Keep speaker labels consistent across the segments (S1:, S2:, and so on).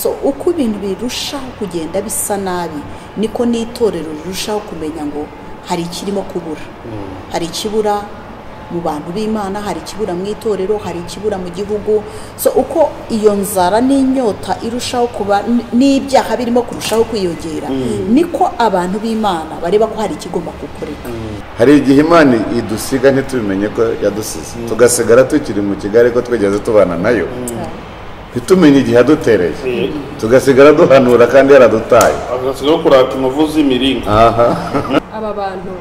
S1: so uko ibintu birushaho kugenda bisa nabi niko n'itorero rirushaho kumenya ngo hari ikirimo kubura, hari ikibura mu bantu b'Imana, hari ikibura mu itorero, hari ikibura mu gihugu. So uko iyo nzara n'inyota irushaho kuba n'ibyaha birimo kurushaho kwiyongera niko abantu b'Imana bareba ko hari ikigomba gukoreka.
S2: Hari igihe Imana idusiga ntitubimenye ko yadusize, tugasigara tukiri mu Kigali ko twegeze tubana nayo, ntitumenye igihe yadutereye, tugasigara duhanura kandi yaradutaye,
S3: agasigara kurata umuvuzi imiringa.
S4: Aba bantu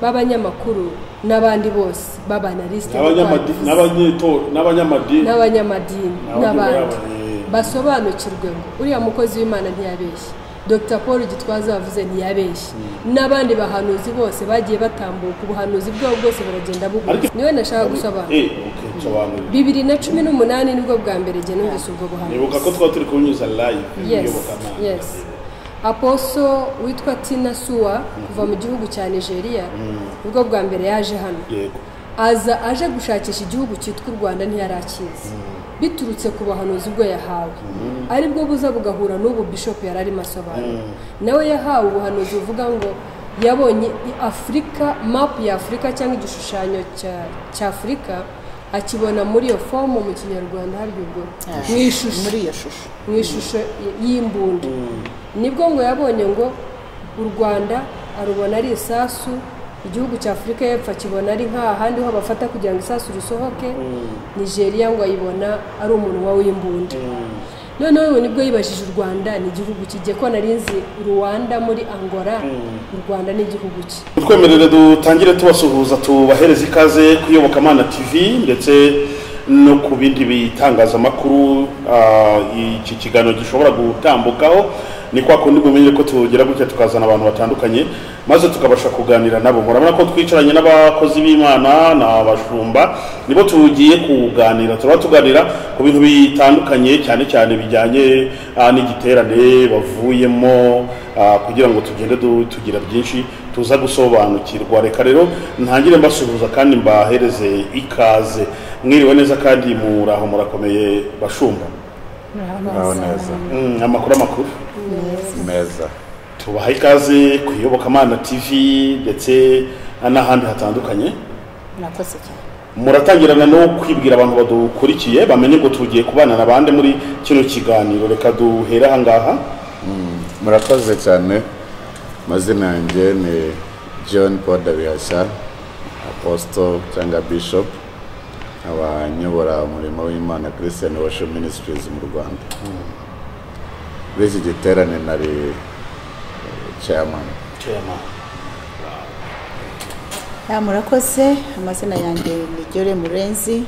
S4: b'abanyamakuru n'abandi bose b'abanaliste
S3: n'abanyamadini
S4: n'abandi basobanukirwe ngo uriya mukozi w'Imana ntiyabeshye, Dr. Paul Gitwaza yavuze ntiyabeshye, n'abandi bahanuzi bose bagiye batambuka ubuhanuzi bwabo bwose baragenda buguruka. Niwe nashaka gusobanura 2018 nibwo bwa mbere je numvise ubwo buhanuzi.
S3: Nibuka ko twari turi kunyuza live
S4: yes. Apostle witwa Tina Suwa kuva mu gihugu cya Nigeria ubwo bwa mbere yaje hano.
S3: Yego.
S4: Aje gushakisha igihugu cyitwa Rwanda ntiyarakizi. Biturutse ku bahanuzi bwo yahawe. Aribwo buza bugahura n'ubu bishop yarari masobanuro. Nawe yahawe ubuhanuzi uvuga ngo yabonye Afrika, map ya Afrika cyangwa igishushanyo cya Afrika akibona muri iyo form mu Kinyarwanda hari ubwo mwishusho y'imbunda. Nibwo ngo yabonye ngo u Rwanda arubona ari isasu, igihugu cya Afrika y'Epfo kibona ari handi ho bafata kugira ngo isasu risohoke, Nigeria ngo ayibona ari umuntu w'imbunda. Noneho nibwo yibashije u Rwanda ni igihugu kijye ko narinzi Rwanda muri Angola, u Rwanda ni igihugu ki.
S3: Twemerere dutangire tubasuhuza tubahereza ikaze kuyoboka Mana TV ndetse no ku bindi bitangazamakuru. Iki kiganiro gishobora gutambukaho ni kwa kundi mumenye ko tugera gutya tukazana abantu batandukanye maze tukabasha kuganira nabo. Murabona ko twicaranye n'abakozi b'Imana n'abashumba, nibo tugiye kuganira. Tuganira ku bintu bitandukanye cyane cyane bijyanye n'igiterane bavuyemo, kugira ngo tugende tugira byinshi tuza gusobanukirwa. Reka rero ntangire mbasuhuza kandi mbahereze ikaze. Mwiriwe neza kandi muraho murakomeye bashumba?
S2: neza.
S3: Amakuru
S2: Meza.
S3: Tubaha ikaze kuyoboka Mana TV ndetse n'ahandi hatandukanye.
S1: Murakoze cyane.
S3: Muratangirana no kwibwira abantu badukurikiye bamenye ngo tugiye kubana nabande muri kino kiganiro. Reka duhera hangaha.
S2: Murakoze cyane. Mazina yanjye ni John Paul Dabiyasha, Apostle cyangwa Bishop, abanyobora umurimo w'Imana Christian Worship Ministries mu Rwanda. Bese giterane nari chairman.
S1: Murakoze. Amazina yanjye ni Jore Murenzi,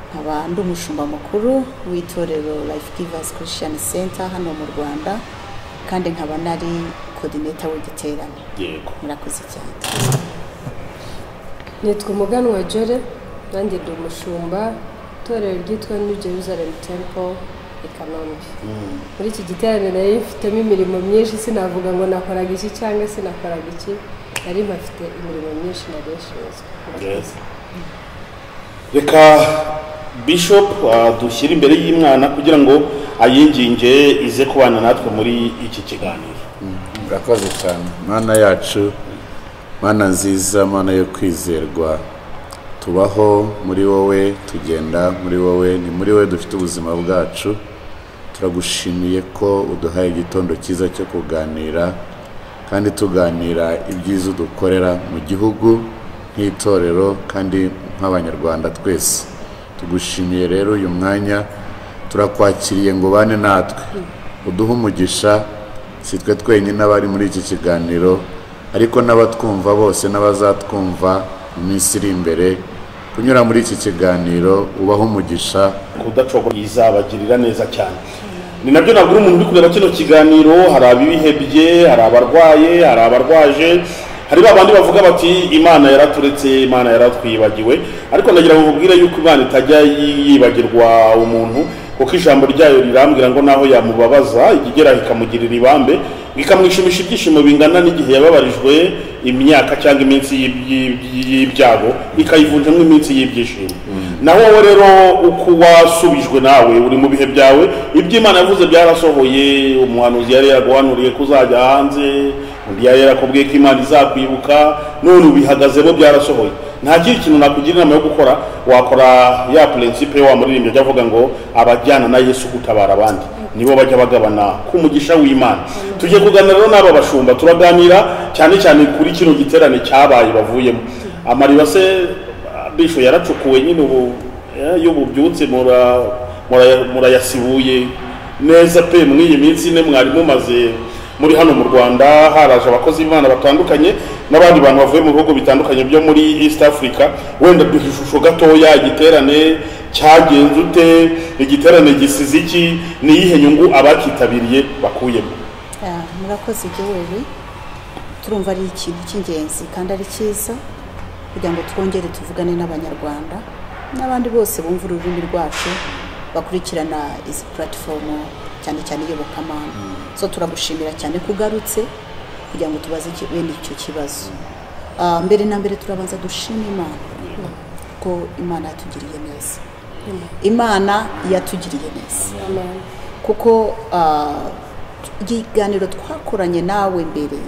S1: nkaba ndi umushumba mukuru w'itorero Life Givers Christian Center hano mu Rwanda, kandi nkaba nari coordinator w'igiterane.
S3: Yego.
S1: Murakoze cyane.
S4: Nitwa Umuganwa Jore, nanjye ndi umushumba itorero ryitwa New Jerusalem Temple i Kanombe. Muri iki giterane nari mfitemo imirimo myinshi, sinavuga ngo nakoraga iki cyangwa sinakoraga iki, nari mfite imirimo myinshi na benshi.
S3: Reka Bishop dushyira imbere y'Imana kugira ngo ayinginge ize kubana natwe muri iki kiganiro.
S2: Murakoze cyane. Mana yacu, Mana nziza, Mana yo kwizerwa, tubaho muri wowe, tugenda muri wowe, ni muri wowe dufite ubuzima bwacu. Turagushimiye ko uduhaye igitondo cyiza cyo kuganira, kandi tuganira ibyiza dukorera mu gihugu nk'itorero kandi nk'abanyarwanda twese. Tugushimiye rero uyu mwanya, turakwakiriye ngo bane natwe, uduhe umugisha. Si twe twenyine abari muri iki kiganiro, ariko n'abatwumva bose n'abazatwumva mu minsi iri imbere, kunyura muri iki kiganiro ubaho umugisha.
S3: Kudacogora izabagirira neza cyane. Ni nabyo nabwo umuntu uri kureba kino kiganiro, hari abibihebye, hari abarwaye, hari abarwaje, hari babandi bavuga bati Imana yaraturetse, Imana yaratwibagiwe. Ariko nagira ngo mubwire yuko Imana itajya yibagirwa umuntu, kuko ijambo ryayo rirambwira ngo naho yamubabaza igigera ikamugirira ibambe, bikamwishimisha ibyishimo bingana n'igihe yababarijwe imyaka cyangwa iminsi y'ibyago ikayivunjamo iminsi y'ibyishimo. naho wowe rero uko wasubijwe nawe uri mu bihe byawe, iby'Imana yavuze byarasohoye. Umuhanuzi yari yaguhanuriye kuzajya hanze, undi yari yarakubwiye ko Imana izakwibuka, none ubihagazemo byarasohoye. nta kindi kintu nakugira inama yo gukora, wakora ya principe wa muririmbyi ajya avuga ngo abajyana na Yesu gutabara abandi nibo bajya bagabana ku mugisha w'Imana. Tugiye kuganira rero n'aba bashumba, turaganira cyane cyane kuri kino giterane cyabaye bavuyemo. Amariba se bisho yaracukuwe nyine ubu y'ububyutse murayasibuye neza pe. mw'iyi minsi ine mwari mumaze muri hano mu Rwanda, haraje abakozi b'Imana batandukanye n'abandi bantu bavuye mu bihugu bitandukanye byo muri East Africa. Wenda duha ishusho gatoya, igiterane cyagenze ute, igiterane gisize iki, niyihe nyungu abakitabiriye bakuyemo?
S1: Murakoze Joel, turumva ari ikintu cy'ingenzi kandi ari cyiza kugira ngo twongere tuvugane n'Abanyarwanda n'abandi bose bumva ururimi rwacu bakurikirana izi platform cyane cyane iyobokamana. So turagushimira cyane kugarutse kugira ngo tubaze bene icyo kibazo. Mbere na mbere turabanza dushima Imana ko Imana yatugiriye neza. Imana yatugiriye neza kuko ikiganiro twakoranye nawe mbere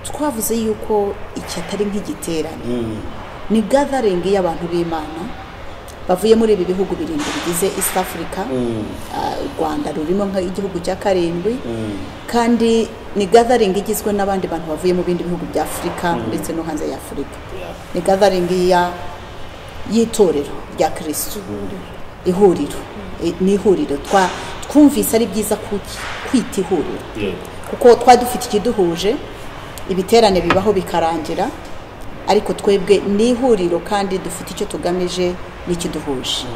S1: twavuze yuko iki atari nk'igiterane, ni gathering y'abantu b'Imana bavuye muri ibi bihugu birindwi bigize East Africa. Rwanda rurimo nk'igihugu cya karindwi, kandi ni gathering igizwe n'abandi bantu bavuye mu bindi bihugu bya Afrika ndetse no hanze ya Afrika. Ni gathering y'itorero rya Kristo, ihuriro. Ni ihuriro twumvise ari byiza kwita ihuriro kuko twadufite ikiduhuje, ibiterane bibaho bikarangira, ariko twebwe ni ihuriro kandi dufite icyo tugamije n'ikiduhuje.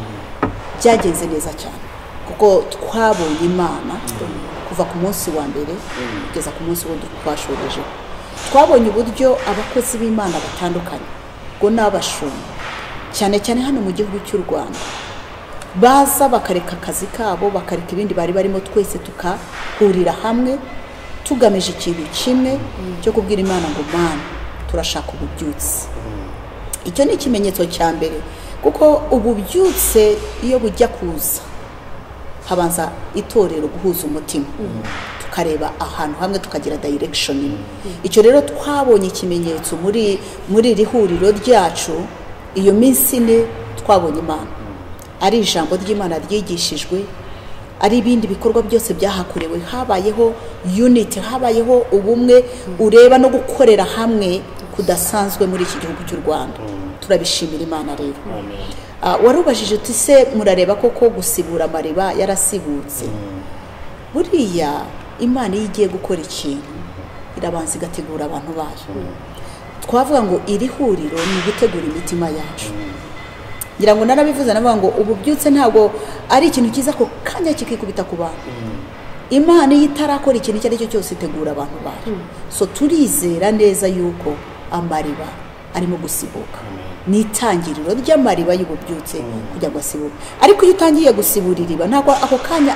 S1: Byagenze neza cyane kuko twabonye Imana kuva ku munsi wa mbere kugeza ku munsi wo twashoreje. Twabonye uburyo abakozi b'Imana batandukanye ngo n'abashumba cyane cyane hano mu gihugu cy'u Rwanda baza bakareka akazi kabo, bakareka ibindi bari barimo, twese tukahurira hamwe tugamije ikintu kimwe cyo kubwira Imana ngo Mana turashaka ububyutse. Icyo ni ikimenyetso cya mbere kuko ububyutse iyo bujya kuza habanza itorero guhuza umutima, tukareba ahantu hamwe tukagira direction imwe. Icyo rero twabonye ikimenyetso muri iri huriro ryacu. Iyo minsi ine twabonye Imana, ari ijambo ry'Imana ryigishijwe, ari ibindi bikorwa byose byahakorewe, habayeho unity, habayeho ubumwe ureba no gukorera hamwe kudasanzwe muri iki gihugu cy'u Rwanda. Turabishimira Imana rero. Warubajije uti se murareba koko gusibura amariba yarasibutse? Buriya Imana iyo igiye gukora ikintu irabanza igategura abantu bayo. Twavuga ngo iri huriro ni gutegura imitima yacu. Ngira ngo narabivuze navuga ngo ububyutse ntabwo ari ikintu cyiza ko kanya kikikubita ku bantu. Imana iyo itarakora ikintu icyo ari cyo cyose itegura abantu bayo. So turizera neza yuko amariba arimo gusibuka. Ni itangiriro ry'amariba y'ububyutse kugira ngo asibuke. Ariko iyo utangiye gusibura iriba ntabwo ako kanya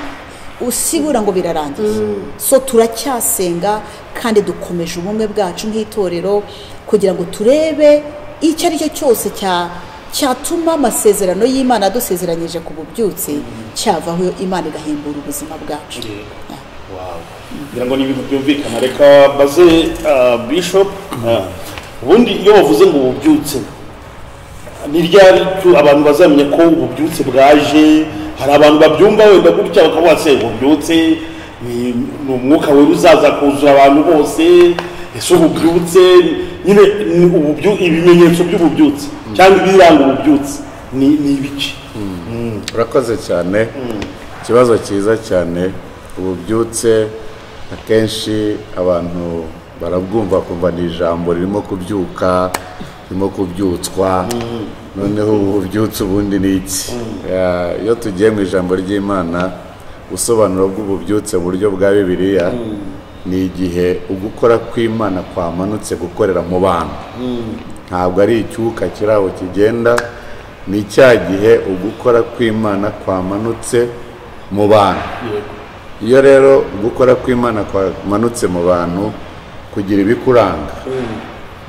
S1: usibura ngo birarangiye. So turacyasenga kandi dukomeje ubumwe bwacu nk'itorero kugira ngo turebe icyo ari cyo cyose cyatuma amasezerano y'Imana dusezeranyije ku bubyutse cyavaho, Imana igahimbura ubuzima bwacu.
S3: Ngira ngo ni ibintu byumvikana. Reka baze Bishop, ubundi iyo bavuze ngo ububyutse ni ryari abantu bazamenya ko ububyutse bwaje? Hari abantu babyumva wenda gutya bakavuga se ububyutse ni umwuka wera uzaza kuzura abantu bose, ese ububyutse nyine ibimenyetso by'ububyutse cyangwa ibiranga ububyutse ni ibiki?
S2: Urakoze cyane, ikibazo cyiza cyane. Ububyutse akenshi abantu barabwumva kumva ni ijambo ririmo kubyuka, ririmo kubyutswa. Noneho ububyutse ubundi ni iki? Iyo tugiye mu ijambo ry'Imana, ubusobanuro bw'ububyutse mu buryo bwa Bibiliya ni igihe ugukora kw'Imana kwamanutse gukorera mu bantu. Ntabwo ari icyuka kiri aho kigenda, ni cya gihe ugukora kw'Imana kwamanutse mu bantu. iyo rero gukora kw'Imana kwamanutse mu bantu kugira ibikuranga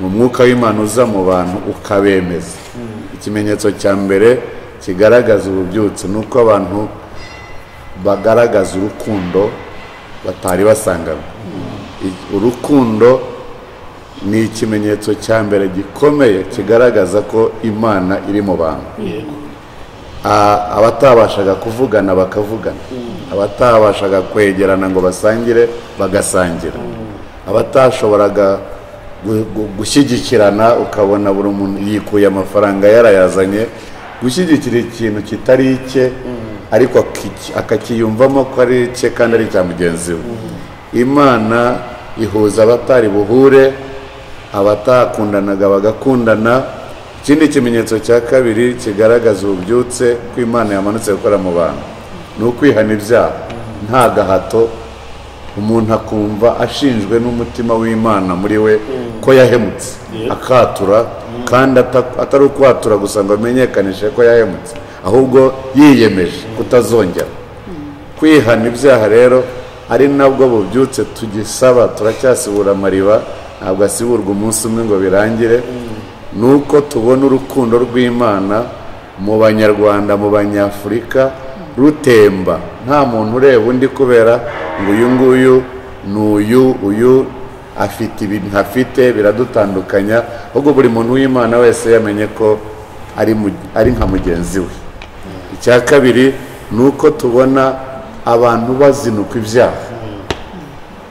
S2: mu mwuka w'Imana uza mu bantu ukabemeza. Ikimenyetso cya mbere kigaragaza ububyutse nuko abantu bagaragaza urukundo batari basanganywe. Urukundo ni ikimenyetso cya mbere gikomeye kigaragaza ko Imana iri mu bantu. Abatabashaga kuvugana bakavugana, abatabashaga kwegerana ngo basangire bagasangira, abatashoboraga gushyigikirana ukabona buri muntu yikuye amafaranga yarayazanye gushyigikira ikintu kitari icye ariko akakiyumvamo ko ari icye kandi ari icya mugenzi we. Imana ihuza abatari buhure, abatakundanaga bagakundana. Ikindi kimenyetso cya kabiri kigaragaza ububyutse ko Imana yamanutse gukora mu bantu ni ukwihana ibyaha nta gahato, umuntu akumva ashinjwe n'umutima w'Imana muri we ko yahemutse akatura, kandi atari ukwatura gusa ngo amenyekanishe ko yahemutse, ahubwo yiyemeje kutazongera. Kwihana ibyaha rero ari nabwo bubyutse tugisaba. Turacyasibura amariba, ntabwo asiburwa umunsi umwe ngo birangire. Nuko tubona urukundo rw'Imana mu Banyarwanda, mu Banyafurika rutemba, nta muntu ureba undi kubera ngo uyu nguyu uyu afite ibintu afite biradutandukanya, ahubwo buri muntu w'Imana wese yamenye ko ari nka mugenzi we. Icya kabiri nuko tubona abantu bazinuka ibyaha,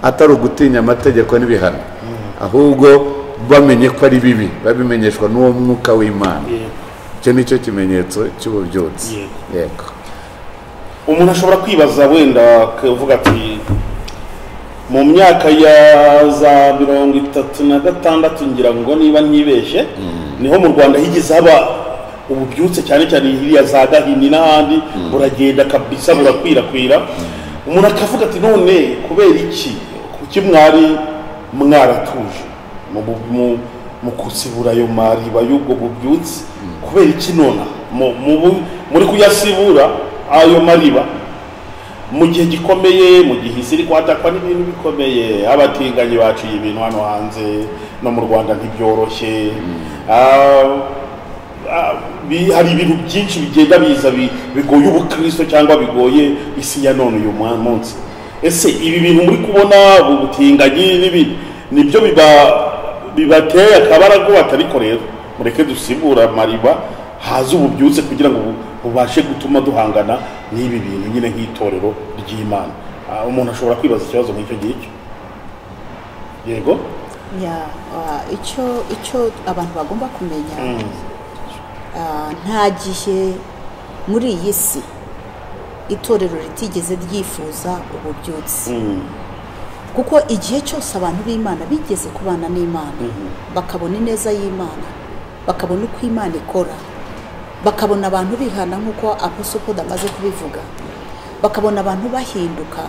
S2: atari ugutinya amategeko n'ibihano, ahubwo bamenye ko ari bibi, babimenyeshwa n'uwo mwuka w'Imana. Icyo nicyo kimenyetso cy'ububyutse. Yego,
S3: umuntu ashobora kwibaza wenda kuvuga ati mu myaka ya za 36 ngira ngo niba ntibeshye niho mu Rwanda higeze haba ububyutse cyane cyane hiriya za Gahini n'ahandi, buragenda kabisa burakwirakwira. Umuntu akavuga ati none kubera iki, kuki mwari mwaratuje mu kusibura ayo mariba y'ubwo bubyutse? Kubera iki nona muri kuyasibura ayo mariba mu gihe gikomeye, mu gihe isi iri kwatakwa n'ibintu bikomeye? Abatinganyi baciye ibintu hano hanze no mu Rwanda ntibyoroshye. Hari ibintu byinshi bigenda biza bigoye ubukristo cyangwa bigoye isi ya none uyu munsi. Ese ibi bintu muri kubona ubutinganyi n'ibindi nibyo bibateye akabarago batari rero mureke dusibura mariba haza ububyutse kugira ngo bubashe gutuma duhangana n'ibi bintu nyine nk'itorero ry'Imana? Umuntu ashobora kwibaza ikibazo nk'icyo ngicyo. Yego,
S1: icyo abantu bagomba kumenya, nta gihe muri iyi si itorero ritigeze ryifuza ububyutse. Kuko igihe cyose abantu b'Imana bigeze kubana n'Imana, bakabona ineza y'Imana, bakabona uko Imana ikora, bakabona abantu bihana nk'uko Apostle amaze kubivuga, bakabona abantu bahinduka,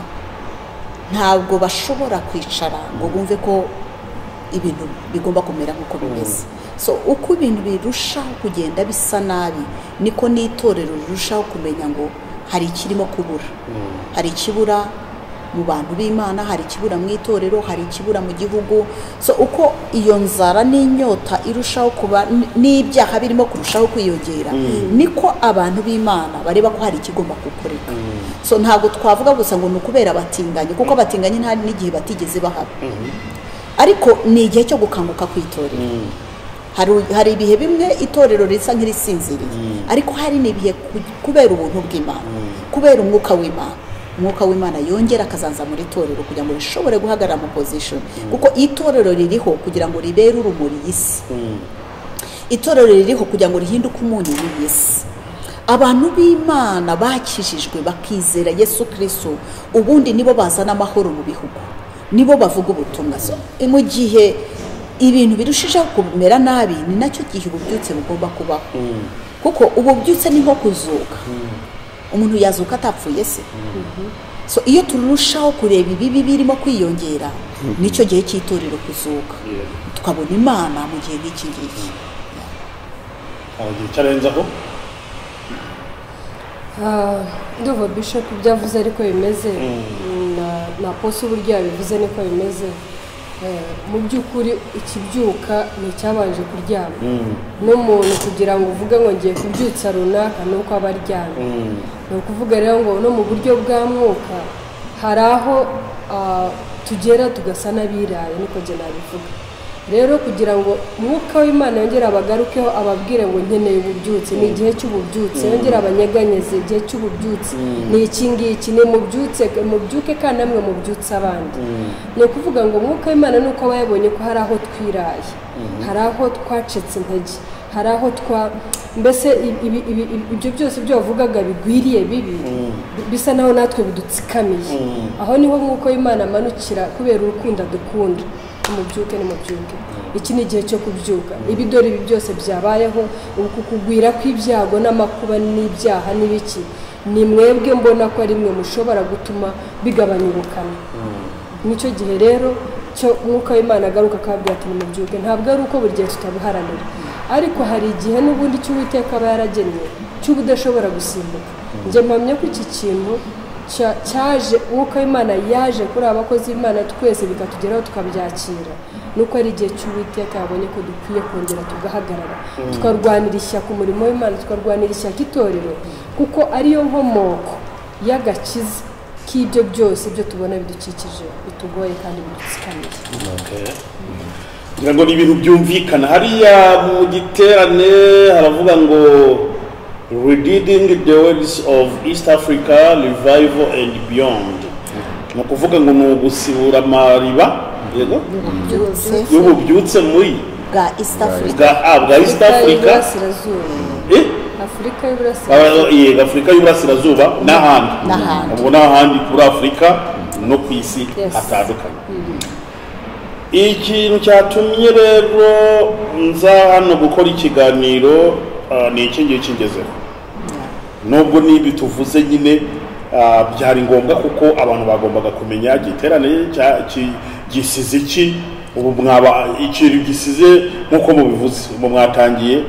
S1: ntabwo bashobora kwicara ngo bumve ko ibintu bigomba kumera nk'uko bimeze. So uko ibintu birushaho kugenda bisa nabi, niko n'itorero rirushaho kumenya ngo hari ikirimo kubura, hari ikibura mu bantu b'Imana, hari ikibura mu itorero, hari ikibura mu gihugu. So uko iyo nzara n'inyota irushaho kuba n'ibyaha birimo kurushaho kwiyongera, niko abantu b'Imana bareba ko hari ikigomba gukoreka. So ntabwo twavuga gusa ngo nukubera abatinganyi, kuko abatinganyi nta n'igihe batigeze bahaba, ariko ni igihe cyo gukanguka kw'itorero. Hari ibihe bimwe itorero risa nk'irisinziriye, ariko hari n'ibihe kubera ubuntu bw'Imana, kubera umwuka w'Imana yongera akazanza muri itorero kugira ngo rishobore guhagarara mu position. Kuko itorero ririho kugira ngo ribere urumuri y'isi, itorero ririho kugira ngo rihinduke umunyu w'isi. Abantu b'Imana bakijijwe bakizera Yesu Kristo, ubundi nibo bazana amahoro mu bihugu, nibo bavuga ubutumwa. So mu gihe ibintu birushijeho kumera nabi, ni nacyo gihe ububyutse bugomba kubaho. Kuko ububyutse ni nko kuzuka. Umuntu yazuka atapfuye se? So iyo turushaho kureba ibibi birimo kwiyongera, nicyo gihe cy'itorero kuzuka, tukabona Imana mu gihe nk'iki ngiki.
S3: Cyarenzaho
S4: ndumva Bishop byavuze ariko bimeze na poso uburyo yabivuze niko bimeze. Mu by'ukuri ikibyuka ni icyabanje kuryama. N'umuntu kugira ngo uvuge ngo ngiye kubyutsa runaka ni uko aba aryamye. Ni ukuvuga rero ngo no mu buryo bwa mwuka hari aho tugera tugasa n'abiraye, niko njye nabivuga. Rero kugira ngo umwuka w'Imana yongere abagarukeho ababwire ngo nkeneye ububyutse, ni igihe cy'ububyutse, yongere abanyeganyeze igihe cy'ububyutse, ni iki ngiki, ni mubyuke kandi namwe mubyutse abandi. Ni ukuvuga ngo umwuka w'Imana ni uko aba yabonye ko hari aho twiraye, hari aho twacitse intege, hari aho mbese ibyo byose byo bavugaga bigwiriye bibi bisa naho natwe bidutsikamiye. Aho niho umwuka w'Imana amanukira kubera urukundo dukunda. Mubyuke ni mubyuke, iki ni igihe cyo kubyuka. Ibi dore ibi byose byabayeho, uku kugwira kw'ibyago n'amakuba n'ibyaha n'ibiki, ni mwebwe mbona ko ari mwe mushobora gutuma bigabanya ubukana. Nicyo gihe rero cyo umwuka w'Imana agaruka akabwira ati mubyuke. Ntabwo ari uko buri gihe tutabiharanira, ariko hari igihe n'ubundi cy'Uwiteka aba yaragennye cy'ubudashobora gusimbuka. Njye mpamya ko iki kintu cyaje umwuka w'Imana yaje kuri abakozi b'Imana twese bikatugeraho tukabyakira, nuko ari igihe cy'Uwiteka yabonye ko dukwiye kongera tugahagarara tukarwanira ishyaka umurimo w'Imana, tukarwanira ishyaka itorero, kuko ariyo nkomoko y'agakiza k'ibyo byose ibyo tubona bidukikije bitugoye kandi bidutsikamiye.
S3: ngira ngo ni ibintu byumvikana. Hariya mu giterane haravuga ngo redeeming the words of East Africa revival and beyond. Ni ukuvuga ngo ni ugusibura amariba y'ububyutse muri
S1: bwa East Africa,
S3: bwa East Africa, Afurika y'Uburasirazuba n'ahandi, ubwo n'ahandi kuri Afurika no ku isi hatandukanye. Ikintu cyatumye rero nza hano gukora ikiganiro ni iki ngiye kingezeho, nubwo nibi tuvuze nyine byari ngombwa kuko abantu bagombaga kumenya giterane gisize iki. Ubu mwaba ikintu gisize nk'uko mubivuze, mu mwatangiye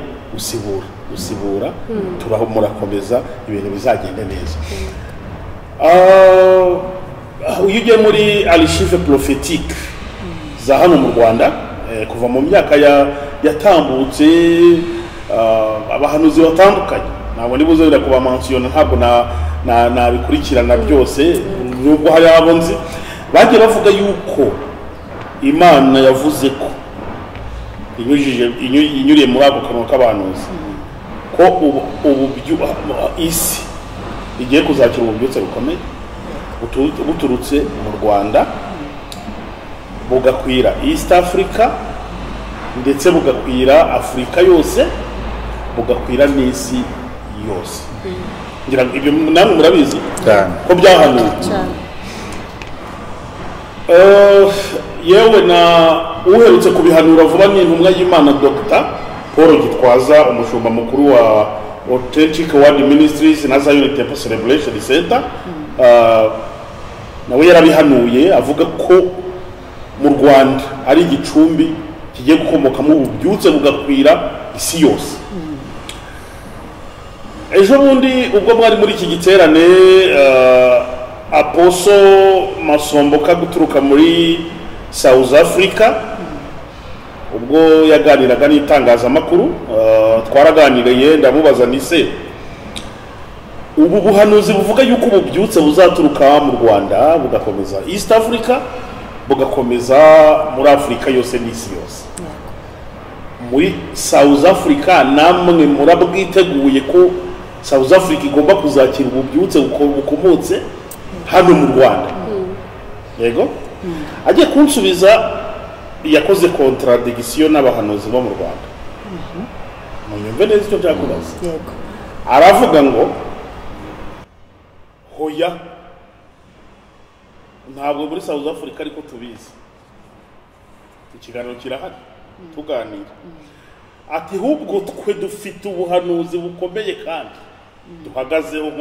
S3: usibura turaho murakomeza ibintu bizagenda neza. Uyu ugiye muri archive prophétique za hano mu Rwanda kuva mu myaka yatambutse, abahanuzi batandukanye, ntabwo nibuze bira kuba mention, ntabwo nabikurikirana byose, nubwo hari abo nzi bagiye bavuga yuko Imana yavuze ko inyuriye muri ako kanwa k'abahanuzi ko isi igiye kuzakira ububyutse bukomeye buturutse mu Rwanda, bugakwira East Africa ndetse bugakwira Afurika yose, bugakwira n'isi yose. Ngira ibyo namwe murabizi ko byahanuwe. Yewe na uherutse kubihanura vuba ni intumwa y'Imana Dr. Paul Gitwaza, umushumba mukuru wa Authentic Word Ministries na Zion Temple Celebration Center. Nawe yarabihanuye avuga ko mu Rwanda ari igicumbi kigiye gukomokamo ububyutse bugakwira isi yose. Ejo bundi ubwo mwari muri iki giterane, Aposo Masomboka guturuka muri South Africa, ubwo yaganiraga n'itangazamakuru, twaraganiriye ndamubaza nise ubu buhanuzi buvuga yuko ububyutse buzaturuka mu Rwanda bugakomeza East Africa bugakomeza muri Afurika yose n'isi yose. Muri South Africa namwe murabwiteguye ko South Africa igomba kuzakira ububyutse bukomotse hano mu Rwanda? Yego. Agiye kunsubiza yakoze contradiction n'abahanuzi bo mu Rwanda. Munyumve neza icyo cyakubaza.
S1: Yego.
S3: Aravuga ngo hoya ntabwo muri South Africa ariko tubizi. Ikiganiro kirahari tuganira. Ati hubwo twe dufite ubuhanuzi bukomeye kandi duhagazeho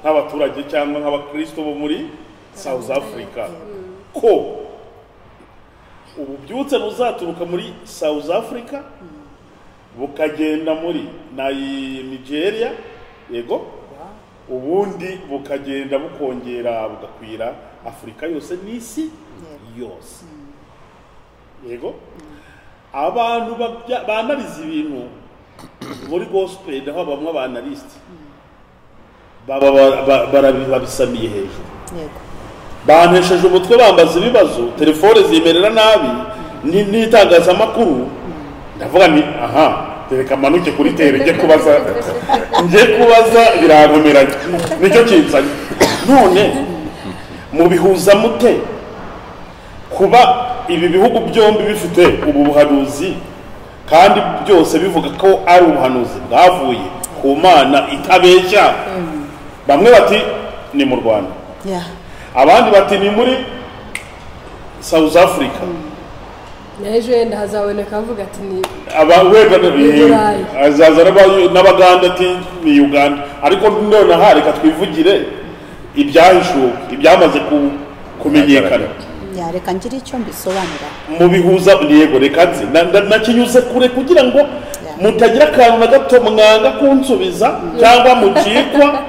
S3: nk'abaturage cyangwa nk'abakristo bo muri South Africa ko ububyutse buzaturuka muri South Africa bukagenda muri Nigeria, yego, ubundi bukagenda bukongera bugakwira Afurika yose n'isi yose. Yego abantu banariza ibintu muri gospel aho bamwe abanalist babisamiye hejuru. Yego bantesheje umutwe bambaza ibibazo, telefone zimerera nabi n'itangazamakuru. Ndavuga ni aha tereka manuke kuri tere nje kubaza birankomeranye nicyo kinsanye. None mu bihuza mute kuba ibi bihugu byombi bifite ubu buhanuzi kandi byose bivuga ko ari ubuhanuzi bwavuye ku Mana itabeshya? Bamwe bati ni mu Rwanda, abandi bati ni muri South Africa.
S4: Nejo yenda hazaboneka avuga ati ni
S3: azazana n'Abaganda ati ni Uganda. Ariko none hareka twivugire ibyahishuwe, ibyamaze kumenyekana.
S1: Reka ngira icyo mbisobanura
S3: mu bihuza. Yego reka nzi nakinyuze kure kugira ngo mutagira akantu na gato mwanga kunsubiza cyangwa mukikwa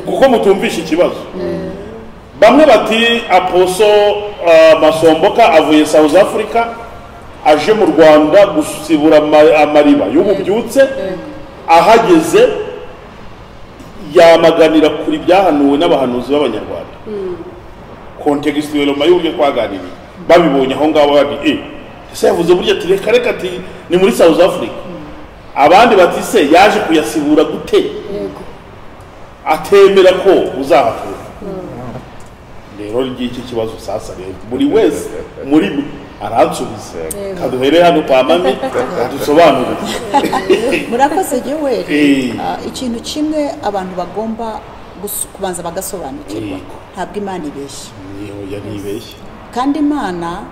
S3: kuko mutumvisha ikibazo. Bamwe bati Aposo Masomboka avuye South Africa aje mu Rwanda gusibura amariba y'ububyutse. Ahageze yamaganira kuri byahanuwe n'abahanuzi b'Abanyarwanda. Context y'uroma y'uburyo twaganiriye babibonye aho ngaho bati ese yavuze burya ati reka ati ni muri South Africa. Abandi bati se yaje kuyasibura gute atemera ko uzahatura. Rero iki kibazo sasa rero buri wese muri aransubiza kaduhere hano kwa mami dusobanura.
S1: Murakoze yewe ikintu kimwe abantu bagomba kubanza bagasobanukirwa. Ntabwo Imana ibeshya,
S3: yaribeshya
S1: kandi Imana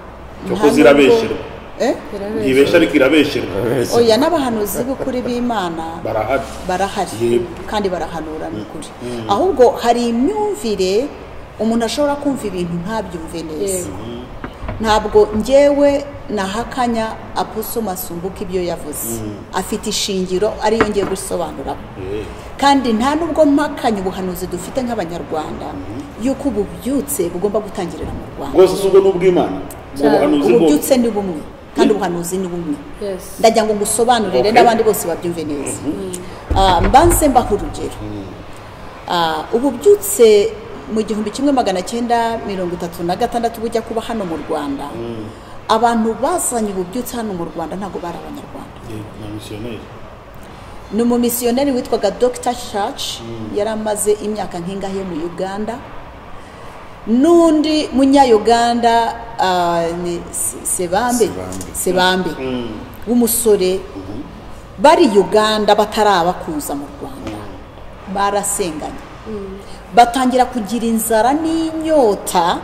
S3: cyo zirabesherwa. Ibeshya ariko irabesherwa.
S1: Oya n'abahanuzi b'ukuri b'Imana barahari kandi barahanura n'ukuri. Ahubwo hari imyumvire umuntu ashobora kumva ibintu ntabyumve neza. Ntabwo njyewe nahakanya Aposo Masumbuka ibyo yavuze, afite ishingiro ariyo ngiye gusobanura. Kandi nta nubwo mpakanya ubuhanuzi dufite nk'Abanyarwanda yuko ububyutse bugomba gutangirira mu Rwanda.
S3: Bwose subwo n'ubw'Imana.
S1: Ububyutse ni bumwe kandi ubuhanuzi ni bumwe. Ndagira ngo ngusobanurire n'abandi bose babyumve neza. Mbanze mbaho urugero. Ububyutse mu 1936 bujya kuba hano mu Rwanda. Abantu bazanye ububyutse hano mu Rwanda ntabwo bari Abanyarwanda. Ni umumisiyoneri witwaga Dr. Church, yari amaze imyaka nk'ingahe mu Uganda. N'undi munya-Uganda ni Sebambe w'umusore bari Uganda bataraba kuza mu Rwanda. Barasenganye batangira kugira inzara n'inyota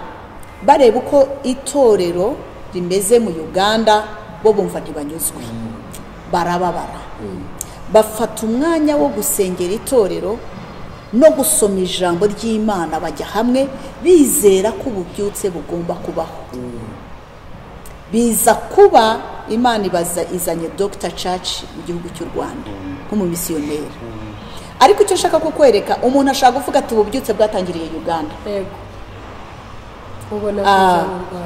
S1: bareba uko itorero rimeze mu Uganda. Bo bumva ntibanyuzwe, barababara. Bafata umwanya wo gusengera itorero no gusoma ijambo ry'Imana, bajya hamwe bizera ko ububyutse bugomba kubaho. Biza kuba Imana izanye Dr. Church mu gihugu cy'u Rwanda nk'umumisiyoneri. Ariko icyo nshaka kukwereka, umuntu ashaka kuvuga ati ububyutse bwatangiriye Uganda,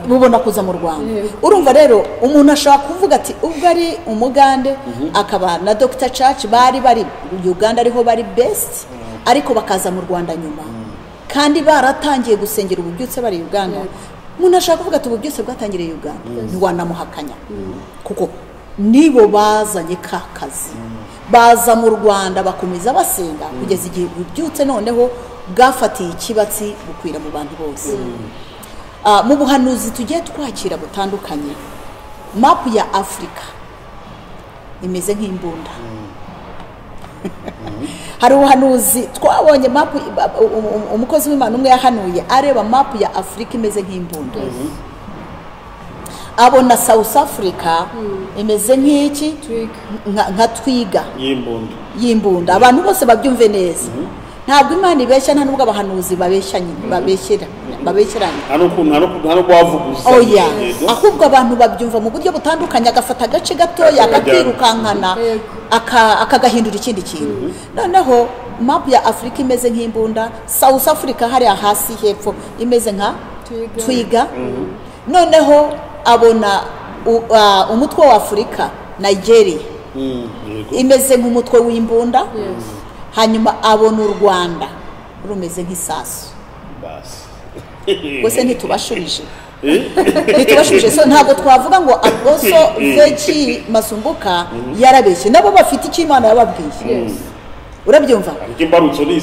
S1: bubona kuza mu Rwanda. Urumva rero umuntu ashaka kuvuga ati ubwo ari umugande akaba na Dr. Church bari Uganda ariho bari best, ariko bakaza mu Rwanda nyuma kandi baratangiye gusengera ububyutse bari Uganda. Umuntu ashaka kuvuga ati ububyutse bwatangiriye Uganda, ntiwanamuhakanya kuko nibo bazanye kazi. Baza mu Rwanda bakomeza basenga kugeza igihe ububyutse noneho bwafatiye ikibatsi bukwira mu bantu bose. Mu buhanuzi tugiye twakira butandukanye, mapu ya Afrika imeze nk'imbunda. Hari ubuhanuzi twabonye mapu, umukozi w'Imana umwe yahanuye areba mapu ya Afrika imeze nk'imbunda. Abona South Africa imeze nk'iki, nka twiga y'imbunda. Abantu bose babyumve neza. Ntabwo Imana ibeshya, nta nubwo abahanuzi babeshyeranye.
S3: Hano kwavuguza.
S1: Oya, ahubwo abantu babyumva mu buryo butandukanye, agafata agace gatoya akakirukankana akagahindura ikindi kintu. Noneho map ya Afrika imeze nk'imbunda, South Africa hari hasi hepfo imeze twiga noneho abona umutwe wa Afurika Nigeria imeze nk'umutwe w'imbunda hanyuma abona u Rwanda rumeze nk'isasu bose ntitubashubije so ntabwo twavuga ngo Aposo Veji Masumbuka yarabeshye nabo bafite icyo Imana yababwiye urabyumva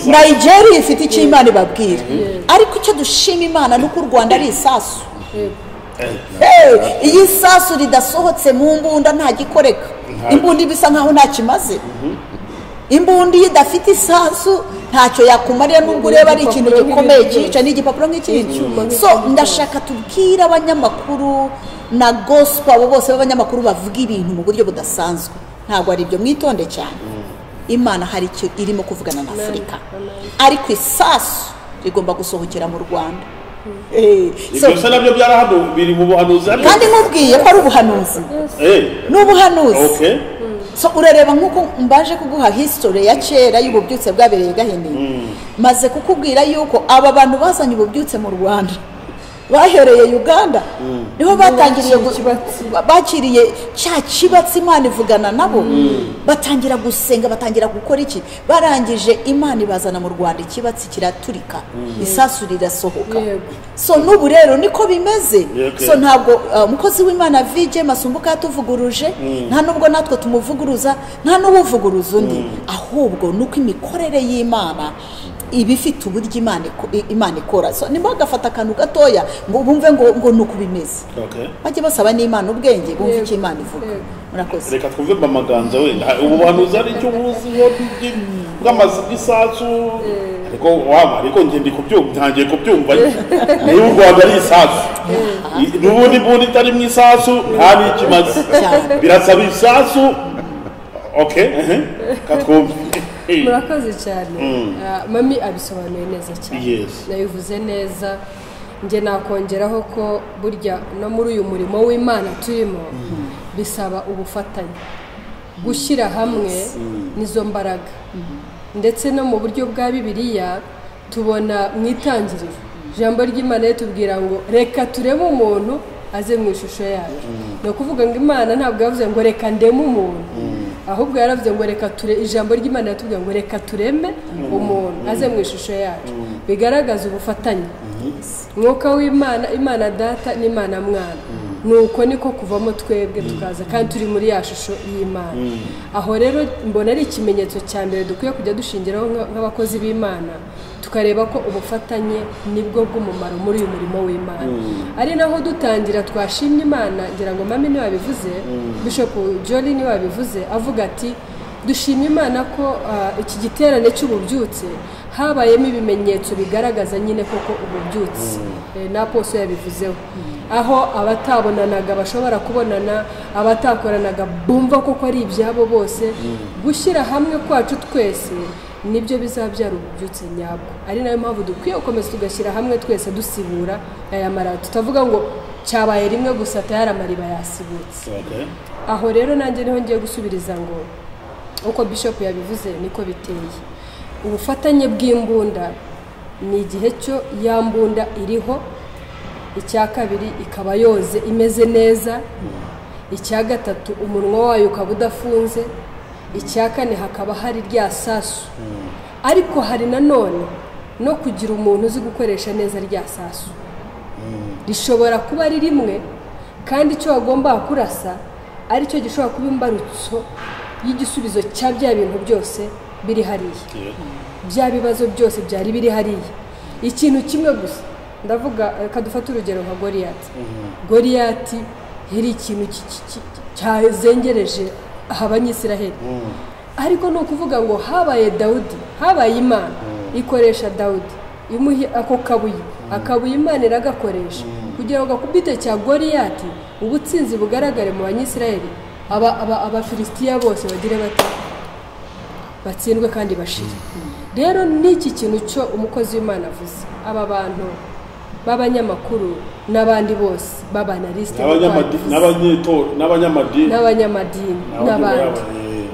S1: Nigeria ifite icyo Imana ibabwira ariko icyo dushima Imana nuko u Rwanda ari isasu iyi sasu ridasohotse mu mbunda nta gikoreka imbunda bisa nkaho nta kimaze imbunda iyo idafite isasu ntacyo yakumarira nubwo ureba ari ikintu gikomeye cyica n'igipapuro nk'ikindi so ndashaka tubwira abanyamakuru na gospel abo bose b'abanyamakuru bavuga ibintu mu buryo budasanzwe ntabwo ari ibyo mwitonde cyane Imana hari icyo irimo kuvugana na Afurika ariko isasu rigomba gusohokera mu Rwanda
S3: ibyo nabyo byarahado biri mu buhanuzi
S1: kandi nkubwiye ko ari ubuhanuzi n'ubuhanuzi so urareba nk'uko mbaje kuguha history ya kera y'ububyutse bwabereye Gahini maze kukubwira yuko aba bantu bazanye ububyutse mu Rwanda bahereye Uganda niho batangiriye bakiriye cya kibatsi Imana ivugana nabo batangira gusenga batangira gukora iki barangije Imana ibazana mu Rwanda ikibatsi kiraturika isasu rirasohoka so n'ubu rero niko bimeze so ntabwo umukozi w'Imana Vije Masumbuka yatuvuguruje nta nubwo natwe tumuvuguruza nta n'ubuvuguruza undi ahubwo nuko imikorere y'Imana ibifite uburyo Imana ikora so nimba gafata akantu gatoya ngo bumve ngo nuko bimeze bajye basaba n'Imana ubwenge bumve icyo Imana ivuga murakoze
S3: reka twumve bamaganza wenda ubuhanuzi ari cyo buziho bw'amazi bw'isasu ariko ngende ntangiye kubyumva niba u Rwanda ari isasu n'ubundi bundi itari mu isasu nta n'ikimaze birasaba isasu katwumve
S4: murakoze cyane mami abisobanuye neza cyane nabivuze neza njye nakongeraho ko burya no muri uyu murimo w'Imana turimo bisaba ubufatanye gushyira hamwe n'izo mbaraga ndetse no mu buryo bwa Bibiliya tubona mu itangiriro ijambo ry'Imana ritubwira ngo reka tureme umuntu aze mu ishusho yacu ni ukuvuga ngo Imana ntabwo yavuze ngo reka ndeme umuntu ahubwo yaravuze ngo reka ijambo ry'Imana yatubwira ngo reka tureme umuntu aze mu ishusho yacu bigaragaza ubufatanye mwuka w'Imana Imana data n'Imana mwana nuko niko kuvamo twebwe tukaza kandi turi muri ya shusho y'Imana aho rero mbona ari ikimenyetso cya mbere dukwiye kujya dushingiraho nk'abakozi b'Imana tukareba ko ubufatanye nibwo bw'umumaro muri uyu murimo w'Imana ari naho dutangira twashimye Imana ngira ngo mami niwe wabivuze Bishop Jolly niwe wabivuze avuga ati dushimye Imana ko iki giterane cy'ububyutse habayemo ibimenyetso bigaragaza nyine koko ububyutse na Aposo yabivuzeho aho abatabonanaga bashobora kubonana abatakoranaga bumva koko ari ibyabo bose gushyira hamwe kwacu twese nibyo bizabyara ububyutse nyabwo ari nayo mpamvu dukwiye gukomeza tugashyira hamwe twese dusibura aya mara tutavuga ngo cyabaye rimwe gusa tayari amariba yasibutse aho rero nanjye niho ngiye gusubiriza ngo uko Bishop yabivuze niko biteye ubufatanye bw'imbunda ni igihe cyo ya mbunda iriho icya kabiri ikaba yoze imeze neza icya gatatu umunwa wayo ukaba udafunze icya kane hakaba hari rya sasu ariko hari nanone no kugira umuntu uzi gukoresha neza rya sasu rishobora kuba ari rimwe kandi icyo wagomba kurasa ari cyo gishobora kuba imbarutso y'igisubizo cya bya bintu byose biri hariya bya bibazo byose byari biri hariya ikintu kimwe gusa ndavuga kadufata urugero nka Goliyati yari ikintu cyazengereje abanyisiraheli ariko ni ukuvuga ngo habaye Dawudi habaye Imana ikoresha Dawudi imuhe ako kabuye Imana iragakoresha kugira ngo gakubite cya Goliyati ubutsinzi bugaragare mu banyisiraheli abafilisitiya bose bagire bati batsindwe kandi bashire rero n'iki kintu cyo umukozi w'Imana avuze aba bantu b'abanyamakuru n'abandi bose b'abanaliste n'abanyamadini n'abandi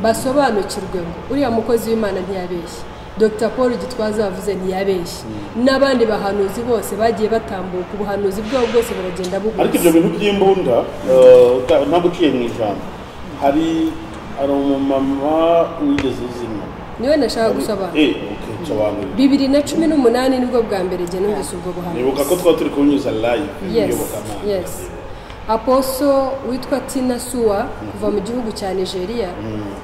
S4: basobanukirwe ngo uriya mukozi w'Imana ntiyabeshye Dr Paul Gitwaza yavuze ntiyabeshye n'abandi bahanuzi bose bagiye batambuka ubuhanuzi bwabo bwose baragenda buguza.
S3: Ariko ibyo bintu by'imbunda ntabwo uciye mu ijambo, hari umumama wigeze uzima
S4: niwe nashaka gusobanura. 2018 nibwo bwa mbere jye numvise ubwo buhanuzi.
S3: Nibuka ko twari turi kunyuza live.
S4: Yes. Aposo witwa Tina Suwa kuva mu gihugu cya Nigeria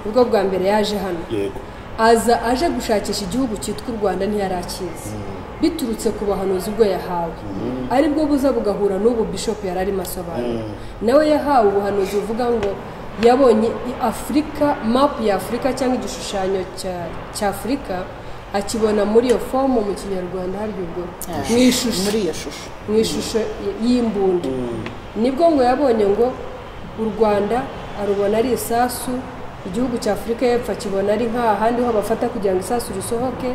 S4: ubwo bwa mbere yaje hano.
S3: Yego.
S4: Aje gushakisha igihugu cyitwa u Rwanda ntiyarakizi biturutse ku bahanuzi ubwo yahawe aribwo buza bugahura n'ubu bishop yari arimo asobanura. Nawe yahawe ubuhanuzi buvuga ngo yabonye Afrika, map ya Afrika cyangwa igishushanyo cya Afrika akibona muri iyo fomu mu kinyarwanda hari ubwo mu ishusho y'imbunda. Nibwo ngo yabonye ngo u Rwanda arubona ari isasu, igihugu cya Afrika y'Epfo akibona ari nk'ahandi ho bafata kugira ngo isasu risohoke,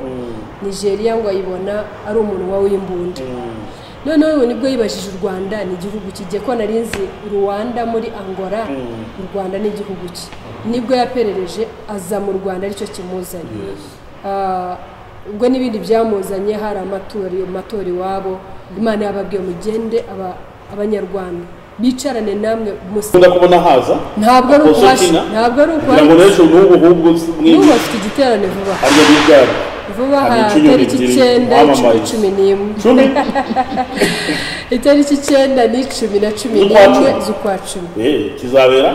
S4: Nigeria ngo ayibona ari umunwa w'imbunda. Noneho nibwo yibajije u Rwanda ni igihugu kijye ko narinzi Rwanda muri Angola, u Rwanda ni igihugu ki. Nibwo yaperereje aza mu Rwanda aricyo kimuzanye. Ubwo n'ibindi byamuzanye hari amatori wabo Imana yababwiye mugende abanyarwanda bicarane namwe
S3: musa kubona haza
S4: ntabwo ari ukwashina ntabwo ari ukwashina ngo
S3: n'ejo n'ubu ahubwo
S4: n'ubu afite igiterane vuba
S3: harya bibyara
S4: vuba tariki 9 11 itariki 9 ni 10 na 11 z'ukwa 10
S3: kizabera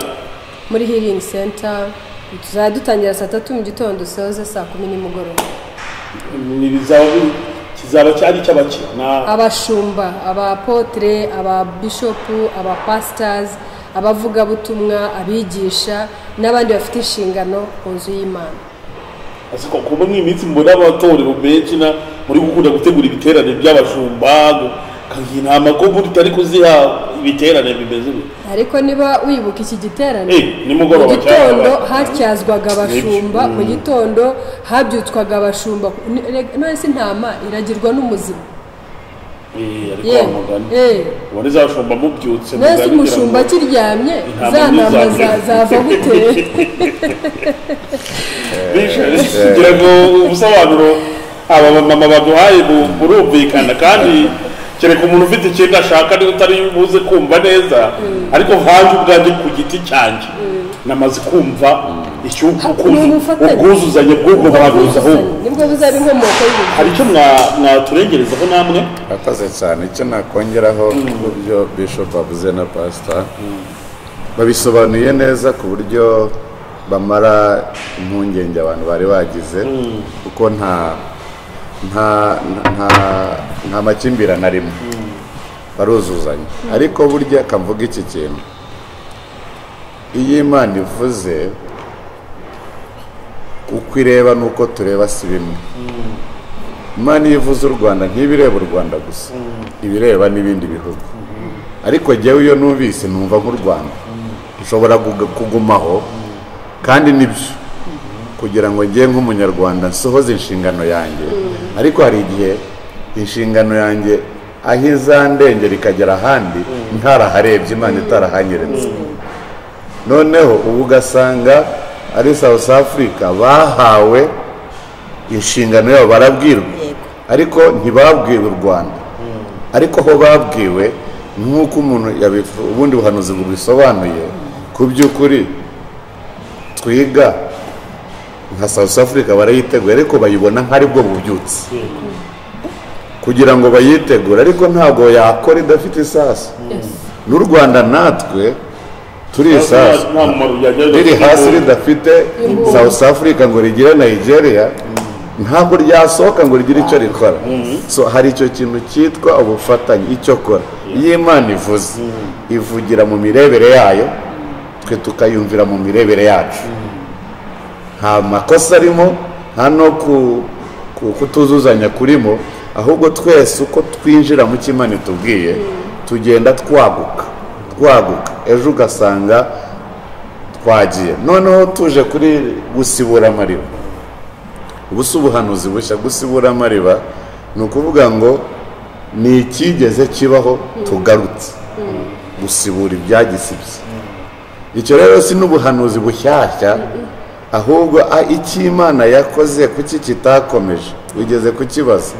S4: muri healing center tuzadutangira saa 3 mu gitondo soze saa 10 nimugoroba.
S3: Kizaba cyari cy'abaki
S4: abashumba, abapotre, ababishopu, abapastors, abavuga butumwa, abigisha n'abandi bafite inshingano ku nzu y'Imana.
S3: Asiko kuba mw'iminsi mbona abatorero benshi na muri gukunda gutegura ibiterane by'abashumba kagira amagogo tutari kuziha ibiterane bimeze
S4: ariko niba wibuka iki giterane
S3: nimugoroba
S4: gitondo hatyazwaga abashumba mu gitondo habyutswaga abashumba none se ntama iragirwa n'umuzima
S3: ariko amagana wari zashumba mubyutse
S4: nese umushumba kiryamye zanama zava gutera
S3: kugira ngo ubusobanuro aba mama baduhaye burumvikana kandi kereka umuntu ufite ikintu ashaka niba utari buze kumva neza ariko nkanjye ubwanjye ku giti cyanjye namaze kumva ubwuzuzanye bw'ubwo bahanuzi ahubwo
S4: nibwo buzaba inkomoko y'ibintu.
S3: hari icyo mwaturengerezaho namwe?
S2: Akaze cyane icyo nakongeraho uburyo bishop avuze na pastor babisobanuye neza ku buryo bamara impungenge abantu bari bagize kuko nta makimbirane arimo baruzuzanya. Ariko burya kamvuga iki kintu, iyo Imana ivuze uko ireba nuko tureba si bimwe. Imana iyo ivuze u Rwanda ntibireba u Rwanda gusa, ibireba n'ibindi bihugu. Ariko jyewe iyo numvise numva nk'u Rwanda ushobora kugumaho kandi nibyo kugira ngo ngiye nk'umunyarwanda nsohoze inshingano yanjye. Ariko hari igihe inshingano yanjye aho izandengera ikagera ahandi ntaraharebye Imana itarahanyeretse. Noneho ubu ugasanga ari South Africa bahawe inshingano yabo barabwirwa ariko ntibabwiwe u Rwanda. Ariko aho babwiwe nk'uko umuntu ubundi buhanuzi bubisobanuye ku by'ukuri twiga nka South Africa barayiteguye ariko bayibona nk'ari bwo bubyutse kugira ngo bayitegure, ariko ntabwo yakora idafite isasu. N'u Rwanda natwe turi isasu riri hasi ridafite South Africa ngo rigire Nigeria ntabwo ryasohoka ngo rigire icyo rikora. So hari icyo kintu cyitwa ubufatanye. Icyo kora iyo Imana ivuze ivugira mu mirebere yayo, twe tukayumvira mu mirebere yacu. Nta makosa arimo, nta no kutuzuzanya kurimo, ahubwo twese uko twinjira mu cy'Imana itubwiye tugenda twaguka. Ejo ugasanga twagiye. Noneho tuje kuri gusibura amariba. Ubusa ubuhanuzi bushya gusibura amariba ni ukuvuga ngo ni ikigeze kibaho tugarutse gusibura ibyagisibye. Icyo rero si n'ubuhanuzi bushyashya, ahubwo icyo Imana yakoze kuki kitakomeje wigeze kukibaza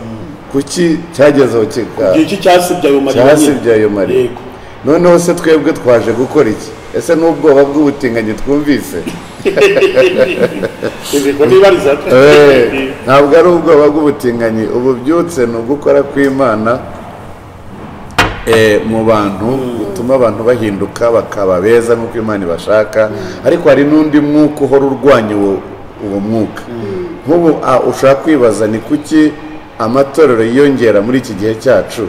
S2: kuki cyagezeho
S3: iki cyasibye ayo mariba
S2: noneho se twebwe twaje gukora iki ese n'ubwoba bw'ubutinganyi twumvise ntabwo ari ubwoba bw'ubutinganyi ububyutse ni ugukora kw'Imana mu bantu bituma abantu bahinduka bakaba beza nk'uko Imana ibashaka ariko hari n'undi mwuka uhora urwanya uwo mwuka nk'ubu ushaka kwibaza ni kuki amatorero yiyongera muri iki gihe cyacu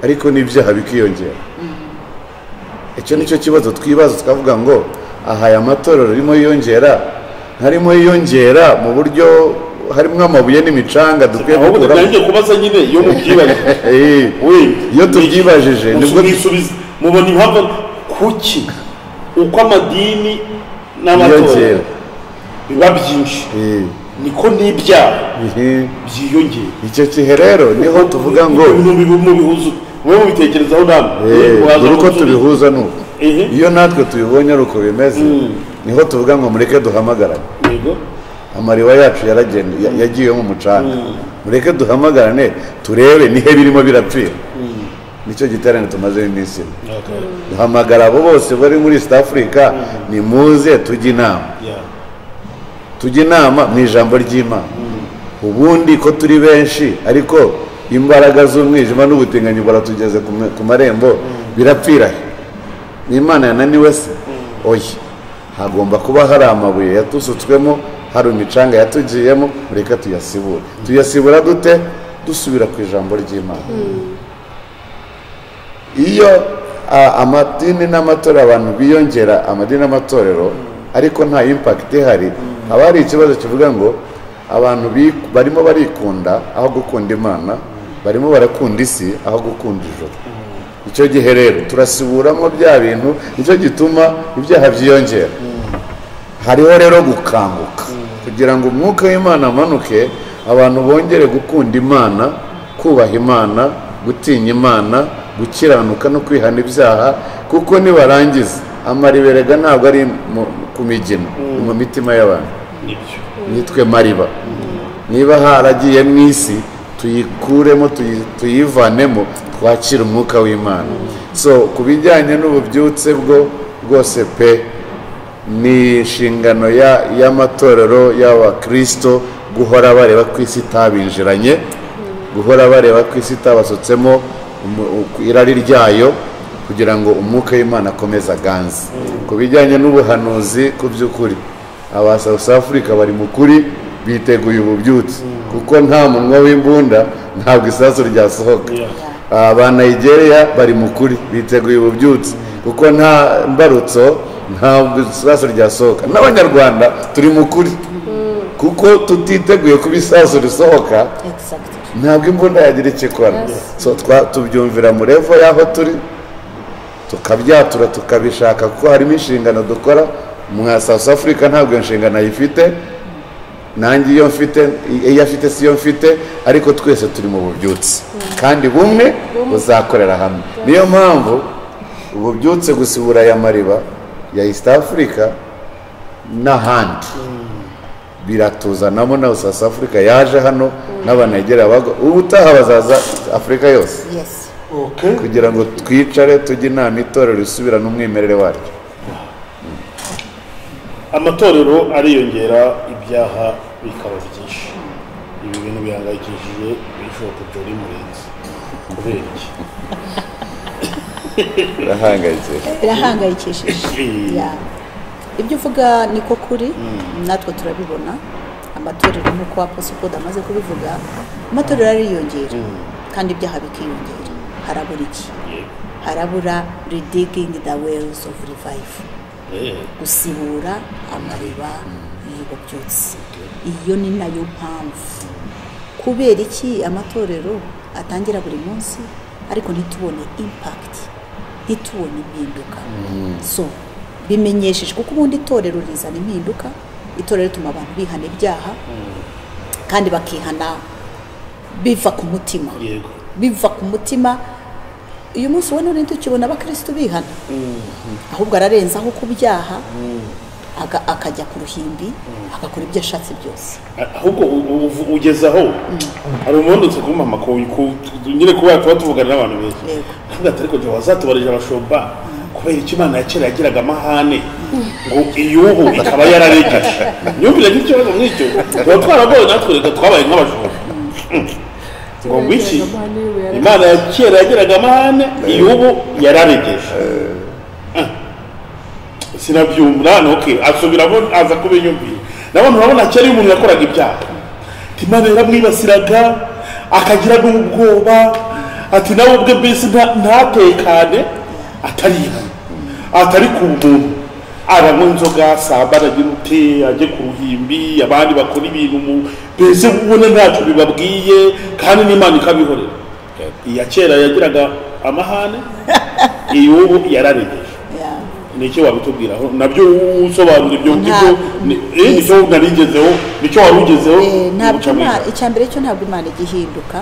S2: ariko n'ibyaha bikiyongera icyo nicyo kibazo twibaza tukavuga ngo aha aya matorero arimo yiyongera ntarimo yiyongera mu buryo harimo amabuye n'imicanga dukwiye gukuramo
S3: ahubwo kubaza nyine iyo mubyibajije
S2: iyo tubyibajije
S3: nibwo mubona impamvu kuki uko amadini n'amatorero biba byinshi niko n'ibyaha byiyongera
S2: icyo gihe rero niho tuvuga ngo
S3: mwe mubitekerezaho namwe
S2: uko tubihuza nuko iyo natwe tubibonye ari uko bimeze niho tuvuga ngo mureke duhamagarane amariba yacu yagiyemo umucanga mureke duhamagarane turebe nihe birimo birapfira nicyo giterane tumazeho iminsi duhamagara abo bose bari muri East Africa ni muze tujye inama mu ijambo ry'Imana ubundi ko turi benshi ariko imbaraga z'umwijima n'ubutinganyi baratugeze ku marembo birapfira n'Imana yananiwe se oya hagomba kuba hari amabuye yatusutswemo hari imicanga yatugiyemo reka tuyasibura dute dusubira ku ijambo ry'Imana iyo amadini n'amatorero abantu biyongera amadini n'amatorero ariko nta impact ihari haba hari ikibazo kivuga ngo abantu barimo barikunda aho gukunda Imana barimo barakunda isi aho gukunda ijoro icyo gihe rero turasiburamo bya bintu nicyo gituma ibyaha byiyongera hariho rero gukanguka kugira ngo umwuka w'Imana amanuke abantu bongere gukunda Imana kubaha Imana gutinya Imana gukiranuka no kwihana ibyaha kuko nibarangiza amariberega ntabwo ari ku migina mu mitima y'abantu nitwe mariba niba haragiye mu isi tuyikuremo tuyivanemo twakira umwuka w'Imana so ku bijyanye n'ububyutse bwo rwose pe ni inshingano y'amatorero y'abakristo guhora bareba ku isi itabinjiranye guhora bareba ku isi itabasutsemo irari ryayo kugira ngo umwuka w'Imana akomeze aganze ku bijyanye n'ubuhanuzi ku by'ukuri aba South Africa bari mu kuri biteguye ububyutse kuko nta munwa w'imbunda ntabwo isasu ryasohoka aba Nigeria bari mu kuri biteguye ububyutse kuko nta mbarutso ntabwo isasu ryasohoka n'abanyarwanda turi mu kuri kuko tutiteguye kuba isasu risohoka ntabwo imbunda yagira icyo ikora so tubyumvira mu revo y'aho turi tukabyatura tukabishaka kuko harimo inshingano dukora mwa South Africa ntabwo inshingano ayifite nanjye iyo afite si yo mfite ariko twese turi mu bubyutse kandi bumwe buzakorera hamwe niyo mpamvu ububyutse gusibura aya mariba ya East Africa n'ahandi biratuzanamo na South Africa yaje hano n'abanegera ubutaha bazaza Afrika yose kugira ngo twicare tujye inama itorero risubirana umwimerere waryo
S3: amatorero ariyongera ibyaha bikaba byinshi ibi bintu bihangayikishije Bishop Jolly Murenzi kubera iki
S1: birahangayikishije ibyo uvuga niko kuri natwe turabibona amatorero nk'uko Apostle Paul amaze kubivuga amatorero ariyongera kandi ibyaha bikiyongera harabura iki harabura redigging the wells of revival gusibura amariba y'ububyutse iyo ni nayo mpamvu kubera iki amatorero atangira buri munsi ariko ntitubone impact ntitubone impinduka so bimenyesheje kuko ubundi itorero rizana impinduka itorero rituma abantu bihana ibyaha kandi bakihana biva ku mutima biva ku mutima uyu munsi ubona uri tukibona abakristo bihana ahubwo ararenzaho ku byaha akajya ku ruhimbi agakora ibyo ashatse byose.
S3: ahubwo ugeze aho hari umuntu utse kumpa amakuru nyine kuba tuba tuvugana n'abantu benshi ntabwo atari ko wazatubarije abashumba kubera icyo Imana ya kera yagiraga amahane ngo iyubu ikaba yararegeje nyumvira n'ikibazo nk'icyo tuba twaragoye natwe reka twabaye nk'abashumba ngo ngwiki Imana ya kera yagiraga amahane iyubu yararegeje sinabyumva okay asubiramo aza kubinyumvira nabone urabona cyari umuntu yakoraga ibyaha Imana yaramwibasiraga akagira n'ubwoba ati nawe ubwe mbese ntatekane atari ku muntu aranywa inzoga sambara agira ute ajye ku ruhimbi abandi bakora ibintu mbese ubona ntacyo bibabwiye kandi n'Imana ikabihorera. Iya kera yagiraga amahane iyubu yararegeje nicyo wabitubwiraho nabyo usobanura ibyo nicyo narigezeho nicyo warugezeho.
S1: Icyambere cyo ntabwo Imana igihinduka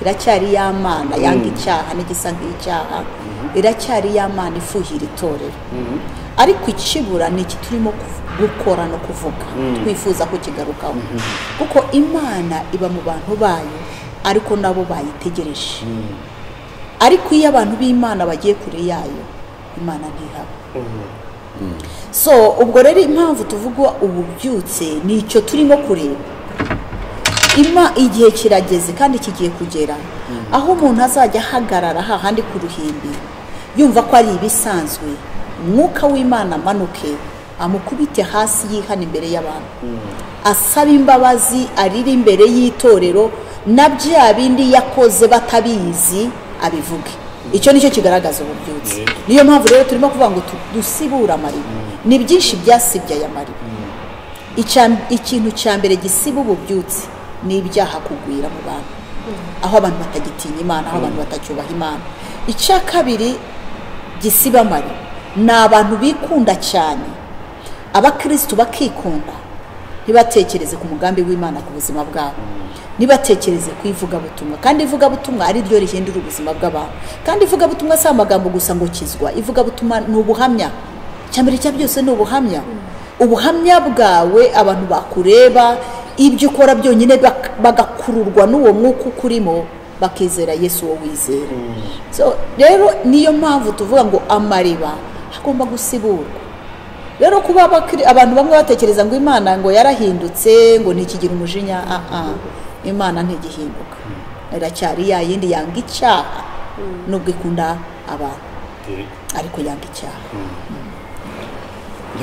S1: iracyari y'Imana yanga icyaha n'igisa nk'icyaha iracyari y'Imana ifuhira itorero ariko ikibura ni iki turimo gukora no kuvuga twifuza ko kigarukaho kuko Imana iba mu bantu bayo ariko nabo bayitegereje ariko iyo abantu b'Imana bagiye kure yayo Imana ntihaba. So ubwo rero impamvu tuvuga ububyutse nicyo turimo kureba igihe kirageze kandi kigiye kugera aho umuntu azajya ahagarara hahandi ku ruhimbi yumva ko ari ibisanzwe umwuka w'Imana amanuke amukubite hasi yihana imbere y'abantu asaba imbabazi arira imbere y'itorero na bya bindi yakoze batabizi abivuge. Icyo nicyo kigaragaza ububyutse. Niyo mpamvu rero turimo kuvuga ngo dusibura amariba. Ni byinshi byasibye aya mariba. Ikintu cya mbere gisiba ububyutse ni ibyaha kugwira mu bantu aho abantu batagitinya Imana aho abantu batacyubaha Imana. Icya kabiri gisiba amariba ni abantu bikunda cyane abakristo bakikunda ntibatekereze ku mugambi w'Imana ku buzima bwabo nibatekereze ku ivugabutumwa kandi ivugabutumwa ari ryo rihindura ubuzima bw'abantu kandi ivugabutumwa si amagambo gusa ngo kizwa ivugabutumwa ni ubuhamya cyambere cya byose ni ubuhamya bwawe abantu bakureba ibyo ukora byonyine bagakururwa n'uwo mwuka ukurimo bakizera Yesu wo wizera. So rero niyo mpamvu tuvuga ngo amariba hagomba gusiburwa. Rero kuba abantu bamwe batekereza ngo Imana ngo yarahindutse ngo ntikigira umujinya Imana ntigihinduka iracyari ya yindi yanga icyaha nubwo ikunda abantu ariko yanga icyaha.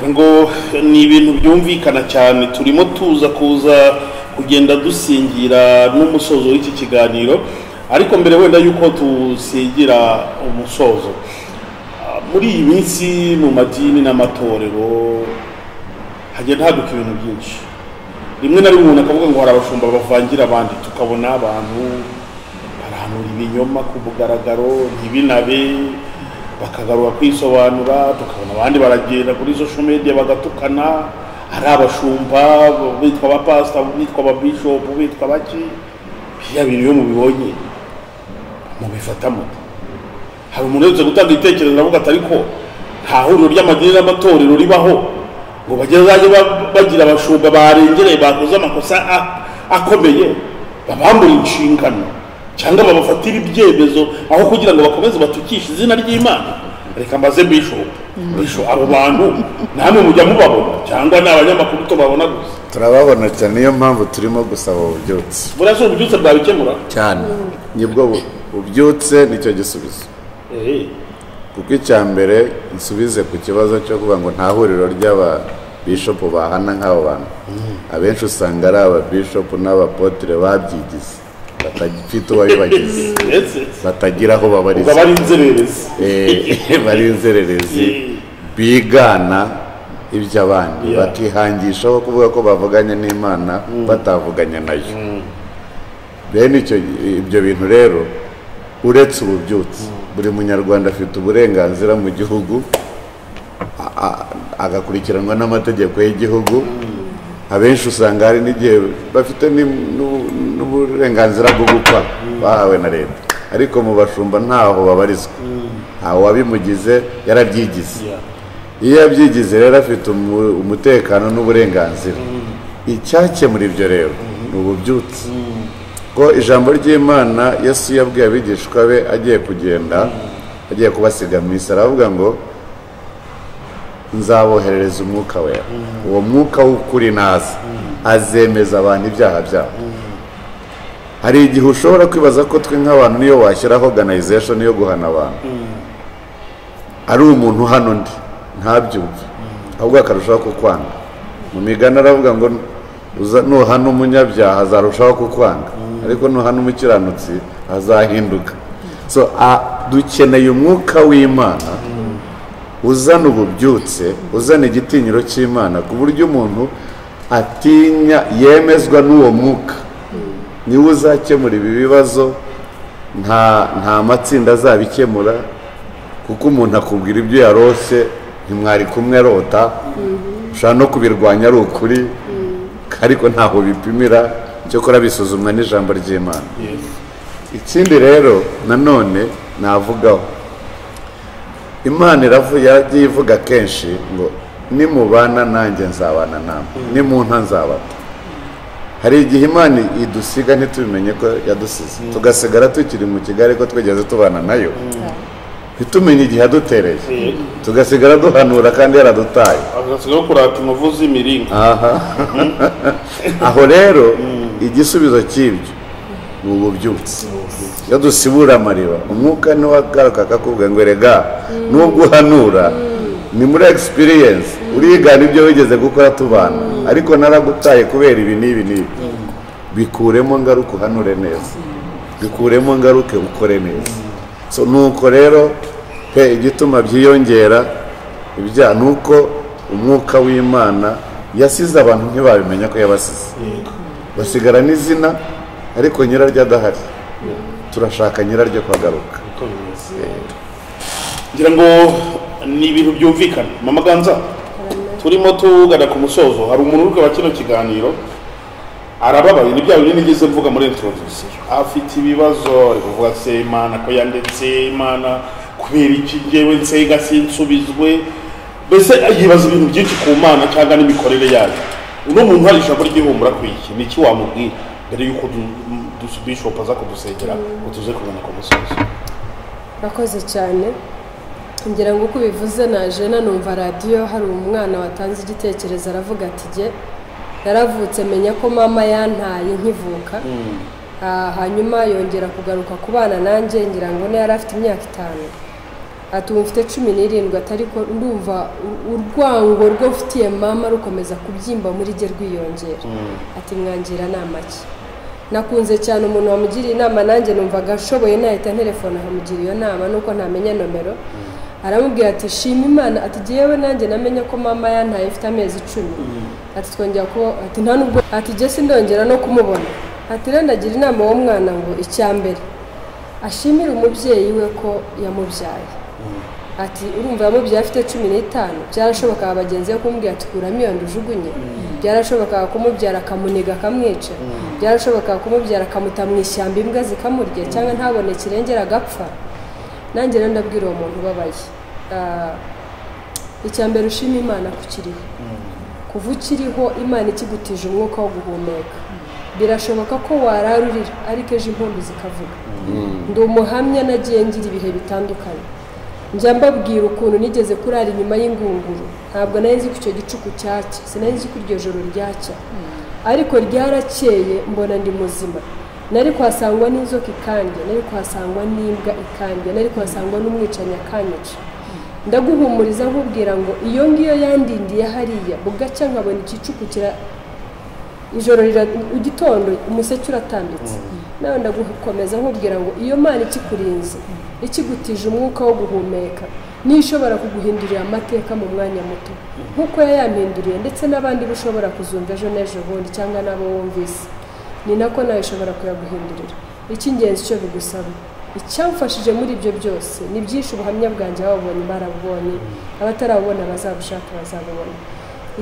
S3: ngo ni ibintu byumvikana cyane turimo tuza kugenda dusingira n'umusozo w'iki kiganiro ariko mbere wenda yuko tusingira umusozo muri iyi minsi mu madini n'amatorero hagenda haduka ibintu byinshi rimwe na rimwe umuntu akavuga ngo hari abashumba bavangira abandi tukabona abantu barahanura ibinyoma ku mugaragaro ntibinabe bakagaruka kwisobanura tukabona abandi baragenda kuri social media bagatukana hari abashumba bitwa abapasita bitwa ababishopu bitwa baki bya bintu iyo mubibonye mubifatamo hari umuntu wese gutanga ibitekerezo avuga ati ariko nta huriro ry'amadini n'amatorero ribaho ngo bageze bagira abashumba barengereye bakoze amakosa akomeye babambura inshingano cyangwa babafatira ibyemezo aho kugira ngo bakomeze batukishe izina ry'Imana. Reka mbaze bishop abo bantu namwe mujya mubabona cyangwa ni abanyamakuru tubabona gusa?
S2: Turababona cyane, niyo mpamvu turimo gusaba ububyutse.
S3: Burasa ububyutse bwabikemura
S2: cyane, nibwo ububyutse nicyo gisubizo. Kuko icyambere nsubize ku kibazo cyo kuvuga ngo nta huriro ry'aba bishop bahana nk'abo bantu. Abenshi usanga ari aba bishop n'abapotre babyigize batagifite uwabibagize batagira aho babariza bari inzererezi bigana iby'abandi bakihangishaho kuvuga ko bavuganye n'Imana batavuganye nayo. Bene ibyo bintu rero uretse ububyutse buri munyarwanda afite uburenganzira mu gihugu agakurikiranwa n'amategeko y'igihugu. Abenshi usanga hari n'igihe bafite n'uburenganzira bwo gukwa bahawe na leta ariko mu bashumba ntaho babarizwa, ntawe wabimugize yarabyigize iyo yabyigize rero afite umutekano n'uburenganzira. Icyakemura ibyo rero ni ububyutse, ko ijambo ry'Imana Yesu yabwiye abigishwa be agiye kugenda, agiye kubasiga mu isi, aravuga ngo nzaboherereza umwuka wera, uwo mwuka w'ukuri naza azemeza abantu ibyaha byabo. Hari igihe ushobora kwibaza ko twe nk'abantu niyo washyiraho organization yo guhana abantu ari umuntu hano ndi ntabyumve, ahubwo akarushaho kukwanga. Mu migani aravuga ngo nuhana umunyabyaha azarushaho kukwanga, ariko nuhana umukiranutsi azahinduka. So dukeneye umwuka w'Imana uzana ububyutse, uzana igitinyiro cy'Imana, ku buryo umuntu atinya, yemezwa n'uwo mwuka. Niwe uzakemura ibi bibazo, nta matsinda azabikemura, kuko umuntu akubwira ibyo yarose ntimwari kumwe arota, ushobora no kubirwanya ari ukuri, ariko ntaho bipimira, cyokora bisuzumwa n'ijambo ry'Imana. Ikindi rero nanone navugaho, Imana yagiye ivuga kenshi ngo nimubana nanjye nzabana namwe, nimunta nzabata. Hari igihe Imana idusiga ntitubimenye ko yadusize, tugasigara tukiri mu Kigali ko twegeze tubana nayo, ntitumenye igihe yadutereye, tugasigara duhanura kandi yaradutaye,
S3: agasigara kurata inkovu z'imiringa.
S2: Aho rero igisubizo cy'ibyo ni ububyutse. Iyo dusibura amariba, umwuka niwe agaruka akakubwira ngo erega nubwo uhanura ni muri experience, urigana ibyo wigeze gukora tubana, ariko naragutaye kubera ibi n'ibi. Bikuremo ngaruka uhanure neza, bikuremo ngaruke ukore neza. So nuko rero igituma byiyongera ibyaha nuko umwuka w'Imana yasize abantu ntibabimenya ko yabasize, basigara n'izina ariko nyiraryo adahari. Turashaka nyiraryo kwagaruka.
S3: Ngira ngo ni ibintu byumvikana. Mama Ganza, turimo tugana ku musozo, hari umuntu uri kwa kino kiganiro arababaye, ni bya bintu nigeze mvuga muri introduction, afite ibibazo ari kuvuga se Imana ko yandetse, Imana kubera iki ngewe nsenga sinsubizwe, mbese yibaza ibintu byinshi ku Mana cyangwa n'imikorere yayo. Uno muntu hari ijambo ry'ihumura kwiki, ni iki wamubwira mbere yuko Bishop aza kudusengera utuze kugana ku musozo?
S4: Bakoze cyane. Ngira ngo uko bivuze naje nanumva radio, hari umwana watanze igitekerezo aravuga ati je naravutse menya ko mama yantaye nkivuka, hanyuma yongera kugaruka kubana nanjye, ngira ngo ne yarafite imyaka 5, ati mfite 17, atariko ndumva urwango rwo mfitiye mama rukomeza kubyimba muri je rwiyongera. Ati mwangira namaki, nakunze cyane umuntu wamugiriye inama, nanjye numvaga ashoboye nahita telefone ahamugira iyo nama, nuko ntamenya nomero. Aramubwira ati shima Imana, ati jewe nanjye namenye ko mama yantaye ifite amezi 10. Ati twongera ko ati nta nubwo, ati je sindongera no kumubona. Ati rendagira inama wo mwana ngo icyambere ashimira umubyeyi we ko yamubyaye. Ati urumva yamubyaye afite 15, byarashoboka abagenzi yo kumbwira ati kuramo iyo ndujugunye, byarashoboka kumubyara akamuniga akamwica, byarashoboka kumubyara akamuta mu ishyamba imbwa zikamurya cyangwa ntabone kirengera agapfa. Nanjye rero ndabwira uwo muntu ubabaye, icyambere ushima Imana kukiriho, kuva ukiriho Imana ikigutije umwuka wo guhumeka. Birashoboka ko wararurira ariko ejo impundu zikavuga. Ndi umuhamya nagiye ngira ibihe bitandukanye, njya mbabwira ukuntu nigeze kurara inyuma y'ingunguru, ntabwo nari nzi ko icyo gicuku cyacya, sinari nzi ko iryo joro ryacya, ariko ryarakeye mbona ndi muzima. Nari kwasangwa n'inzoka ikandya, nari kwasangwa n'imbwa ikandya, nari kwasangwa n'umwicanyi akanyica. Ndaguhumuriza nkubwira ngo iyo ngiyo yandindiye hariya, bugacya nkabona igicuku ijoro igitondo umuseke uratambitse. Nawe ndagukomeza nkubwira ngo iyo Mana ikikurinze, ikigutije umwuka wo guhumeka, ni ishobora kuguhindurira amateka mu mwanya muto, nkuko yayampinduriye, ndetse n'abandi bushobora kuzumva ejo n'ejo bundi cyangwa nabo wumvise, ni nako nawe ishobora kuyaguhindurira. Icy'ingenzi cyo bigusaba, icyamfashije muri ibyo byose ni byinshi, ubuhamya bwanjye babonye barabonye, abatarabona bazabushaka bazabubona.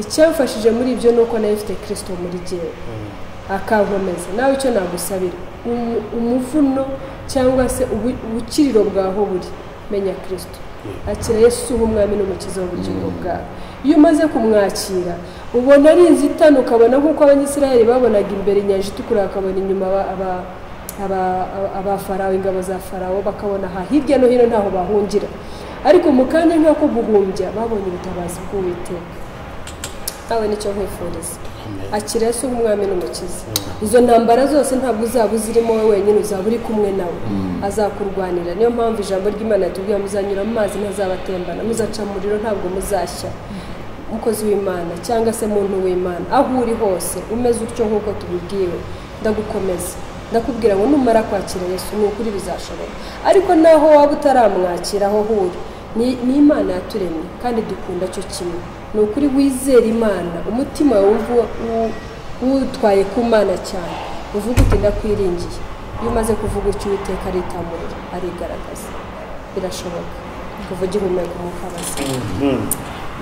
S4: Icyamfashije muri ibyo nuko nayo ifite Kristo muri jewe akankomeza. Nawe icyo nagusabira, umuvuno cyangwa se ubukiriro bwaho buri menya Kristo, akira Yesu nk'umwami n'umukiza w'ubugingo bwawe. Iyo umaze kumwakira ubona ari inzitane, ukabona nk'uko abanyisirayeli babonaga imbere inyanja itukura, bakabona inyuma aba Farawo, ingabo za Farawo, bakabona hirya no hino ntaho bahungira, ariko mu kanya nk'ako guhumbya babonye ubutabazi bw'Uwiteka. Awe nicyo nkwifuriza, akira Yesu nk'umwami n'umukiza. Izo ntambara zose ntabwo uzaba uzirimo wowe wenyine, uzaba uri kumwe nawe, azakurwanira. Niyo mpamvu ijambo ry'Imana ritubwira muzanyura mu mazi ntazabatembana, muzaca mu muriro ntabwo muzashya. Umukozi w'Imana cyangwa se muntu w'Imana, aho uri hose umeze utyo nk'uko tubibwiwe, ndagukomeza ndakubwira ngo numara kwakira Yesu ni ukuri bizashoboka. Ariko naho waba utaramwakira aho uri, ni Imana yaturemye kandi dukunda cyo kimwe. Ni ukuri wizera Imana, umutima wawe utwaye ku Mana cyane, uvuga uti ndakwiringiye. Iyo umaze kuvuga utyo Uwiteka aritamurira, arigaragaza, birashoboka. Kuva ugihumeka umwuka w'Imana.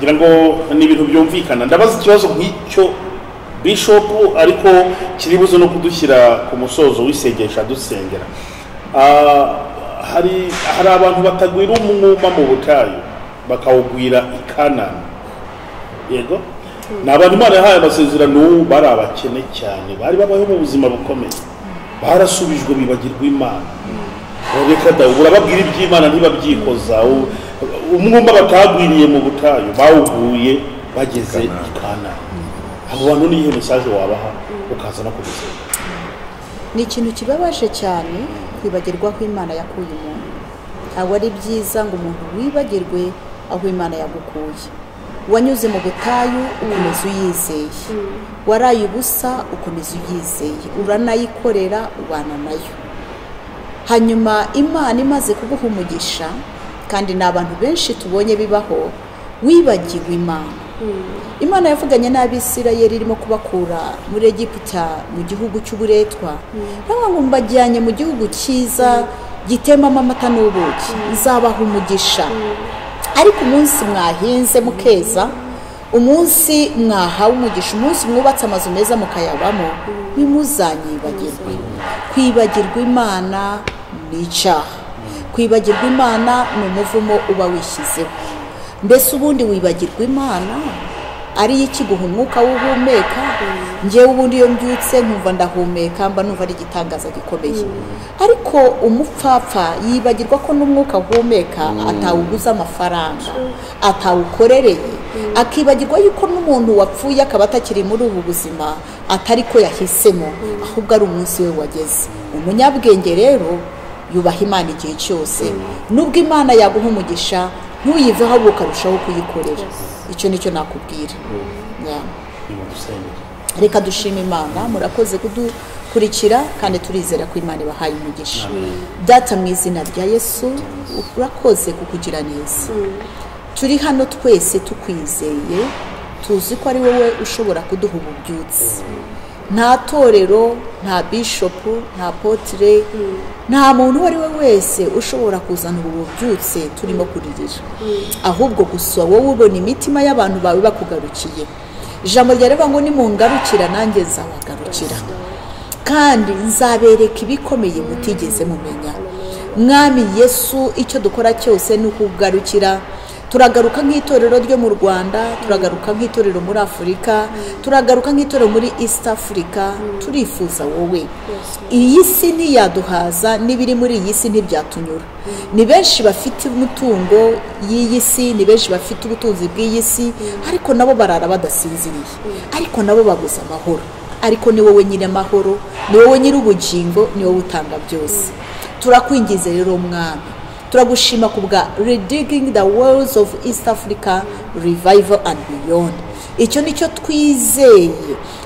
S3: ngira ngo ni ibintu byumvikana. Ndabaza ikibazo nk'icyo Bishop, ariko kiri buze no kudushyira ku musozo w'isengesha dusengera. Hari abantu batagwira umwuma mu butayu bakawugwira i Kanani. Yego, ni abantu Imana yahaye amasezerano, bari abakene cyane, bari babayeho mu buzima bukomeye, barasubijwe bibagirwa Imana. Reka da urababwira iby'Imana ntibabyikoza. Umwumba batagwiriye mu butayu bawuguye bageze i Kanani. Abo bantu ni ihe message wabaha ukaza no kubisema?
S1: Ni ikintu kibabaje cyane kwibagirwa ko Imana yakuye umuntu. Abo ari byiza ngo umuntu wibagirwe aho Imana yagukuye. Wanyuze mu butayu ukomeza uyizeye, waraye ubusa ukomeza uyizeye, uranayikorera ubana nayo. Hanyuma Imana imaze kuguha umugisha, kandi n'abantu benshi tubonye bibaho, wibagiwe Imana. Imana yavuganye n'Abisirayeli irimo kubakura muri Egiputa mu gihugu cy'uburetwa, ngo mbajyanye mu gihugu cyiza gitemamo amata n'ubuki, nzabaha umugisha. Ariko umunsi mwahinze mukeza, umunsi mwahawe umugisha, umunsi mwubatse amazu meza mukayabamo, ntimuzanyibagirwe. Kwibagirwa Imana ni icyaha, kwibagirwa Imana ni umuvumo uba wishyizeho. Mbese ubundi wibagirwa Imana ari ikiguha umwuka w'uhumeka? Njyewe ubundi iyo mbyutse nkumva ndahumeka, mba numva ari igitangaza gikomeye. Ariko umupfapfa yibagirwa ko n'umwuka uhumeka atawuguza amafaranga, atawukorereye, akibagirwa yuko n'umuntu wapfuye akaba atakiri muri ubu buzima atari ko yahisemo, ahubwo ari umunsi we wageze. Umunyabwenge rero yubaha Imana igihe cyose, nubwo Imana yaguha umugisha ntuyiveho ahubwo ukarushaho kuyikorera. Icyo nicyo nakubwira. Reka dushime Imana. Murakoze kudukurikira kandi turizera ko Imana ibahaye umugisha. Data mu izina rya Yesu, urakoze kukugira neza. Turi hano twese tukwizeye, tuzi ko ari wowe ushobora kuduha ububyutse. Nta torero, nta bishop, nta potre, nta muntu uwo ari we wese ushobora kuzana ububyutse turimo kuririra, ahubwo gusa wowe ubona imitima y'abantu bawe bakugarukiye. Ijambo ryareba ngo nimungarukira nanjye nzabagarukira, kandi nzabereka ibikomeye mutigeze mumenya. Mwami Yesu, icyo dukora cyose ni ukugarukira. Turagaruka nk'itorero ryo mu Rwanda, turagaruka nk'itorero muri Afurika, turagaruka nk'itorero muri East Africa. Turifuza wowe. Iyi si ntiyaduhaza, n'ibiri muri iyi si ntibyatunyura. Ni benshi bafite umutungo y'iyi si, ni benshi bafite ubutunzi bw'iyi si, ariko nabo barara badasinziriye, ariko nabo babuze amahoro. Ariko ni wowe nyine amahoro, ni wowe nyiri ubugingo, ni wowe utanga byose. Turakwingize rero Mwami, turagushima kubwa redigging the walls of East Africa revival and beyond. Icyo nicyo twizeye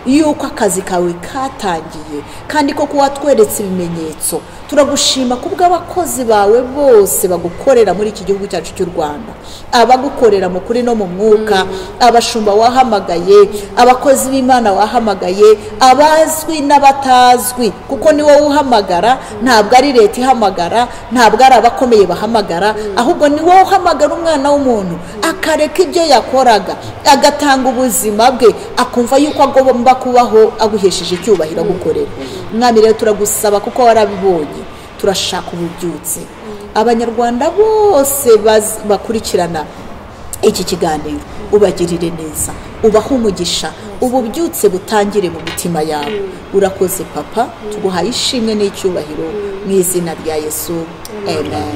S1: yuko akazi kawe katangiye, kandi ko kuwatweretse ibimenyetso. Turagushima kubwa abakozi bawe bose bagukorera muri iki gihugu cyacu cy'u Rwanda, abagukorera mu kuri no mu mwuka, abashumba wahamagaye, abakozi b'Imana wahamagaye, abazwi n'abatazwi, kuko ni wowe uhamagara, ntabwo ari leta ihamagara, ntabwo ari abakomeye bahamagara, ahubwo ni wowe uhamagara umwana w'umuntu akareka ibyo yakoraga, agatanga ubuzima bwe, akumva yuko agomba kubaho aguhesheje icyubahiro gukorera. Mwami rero turagusaba kuko warabibonye, turashaka ububyutse. abanyarwanda bose bakurikirana iki kiganiro ubagirire neza, ubahe umugisha, ububyutse butangire mu mitima yabo. Urakoze papa, tuguhaye ishimwe n'icyubahiro mu izina rya Yesu, amen.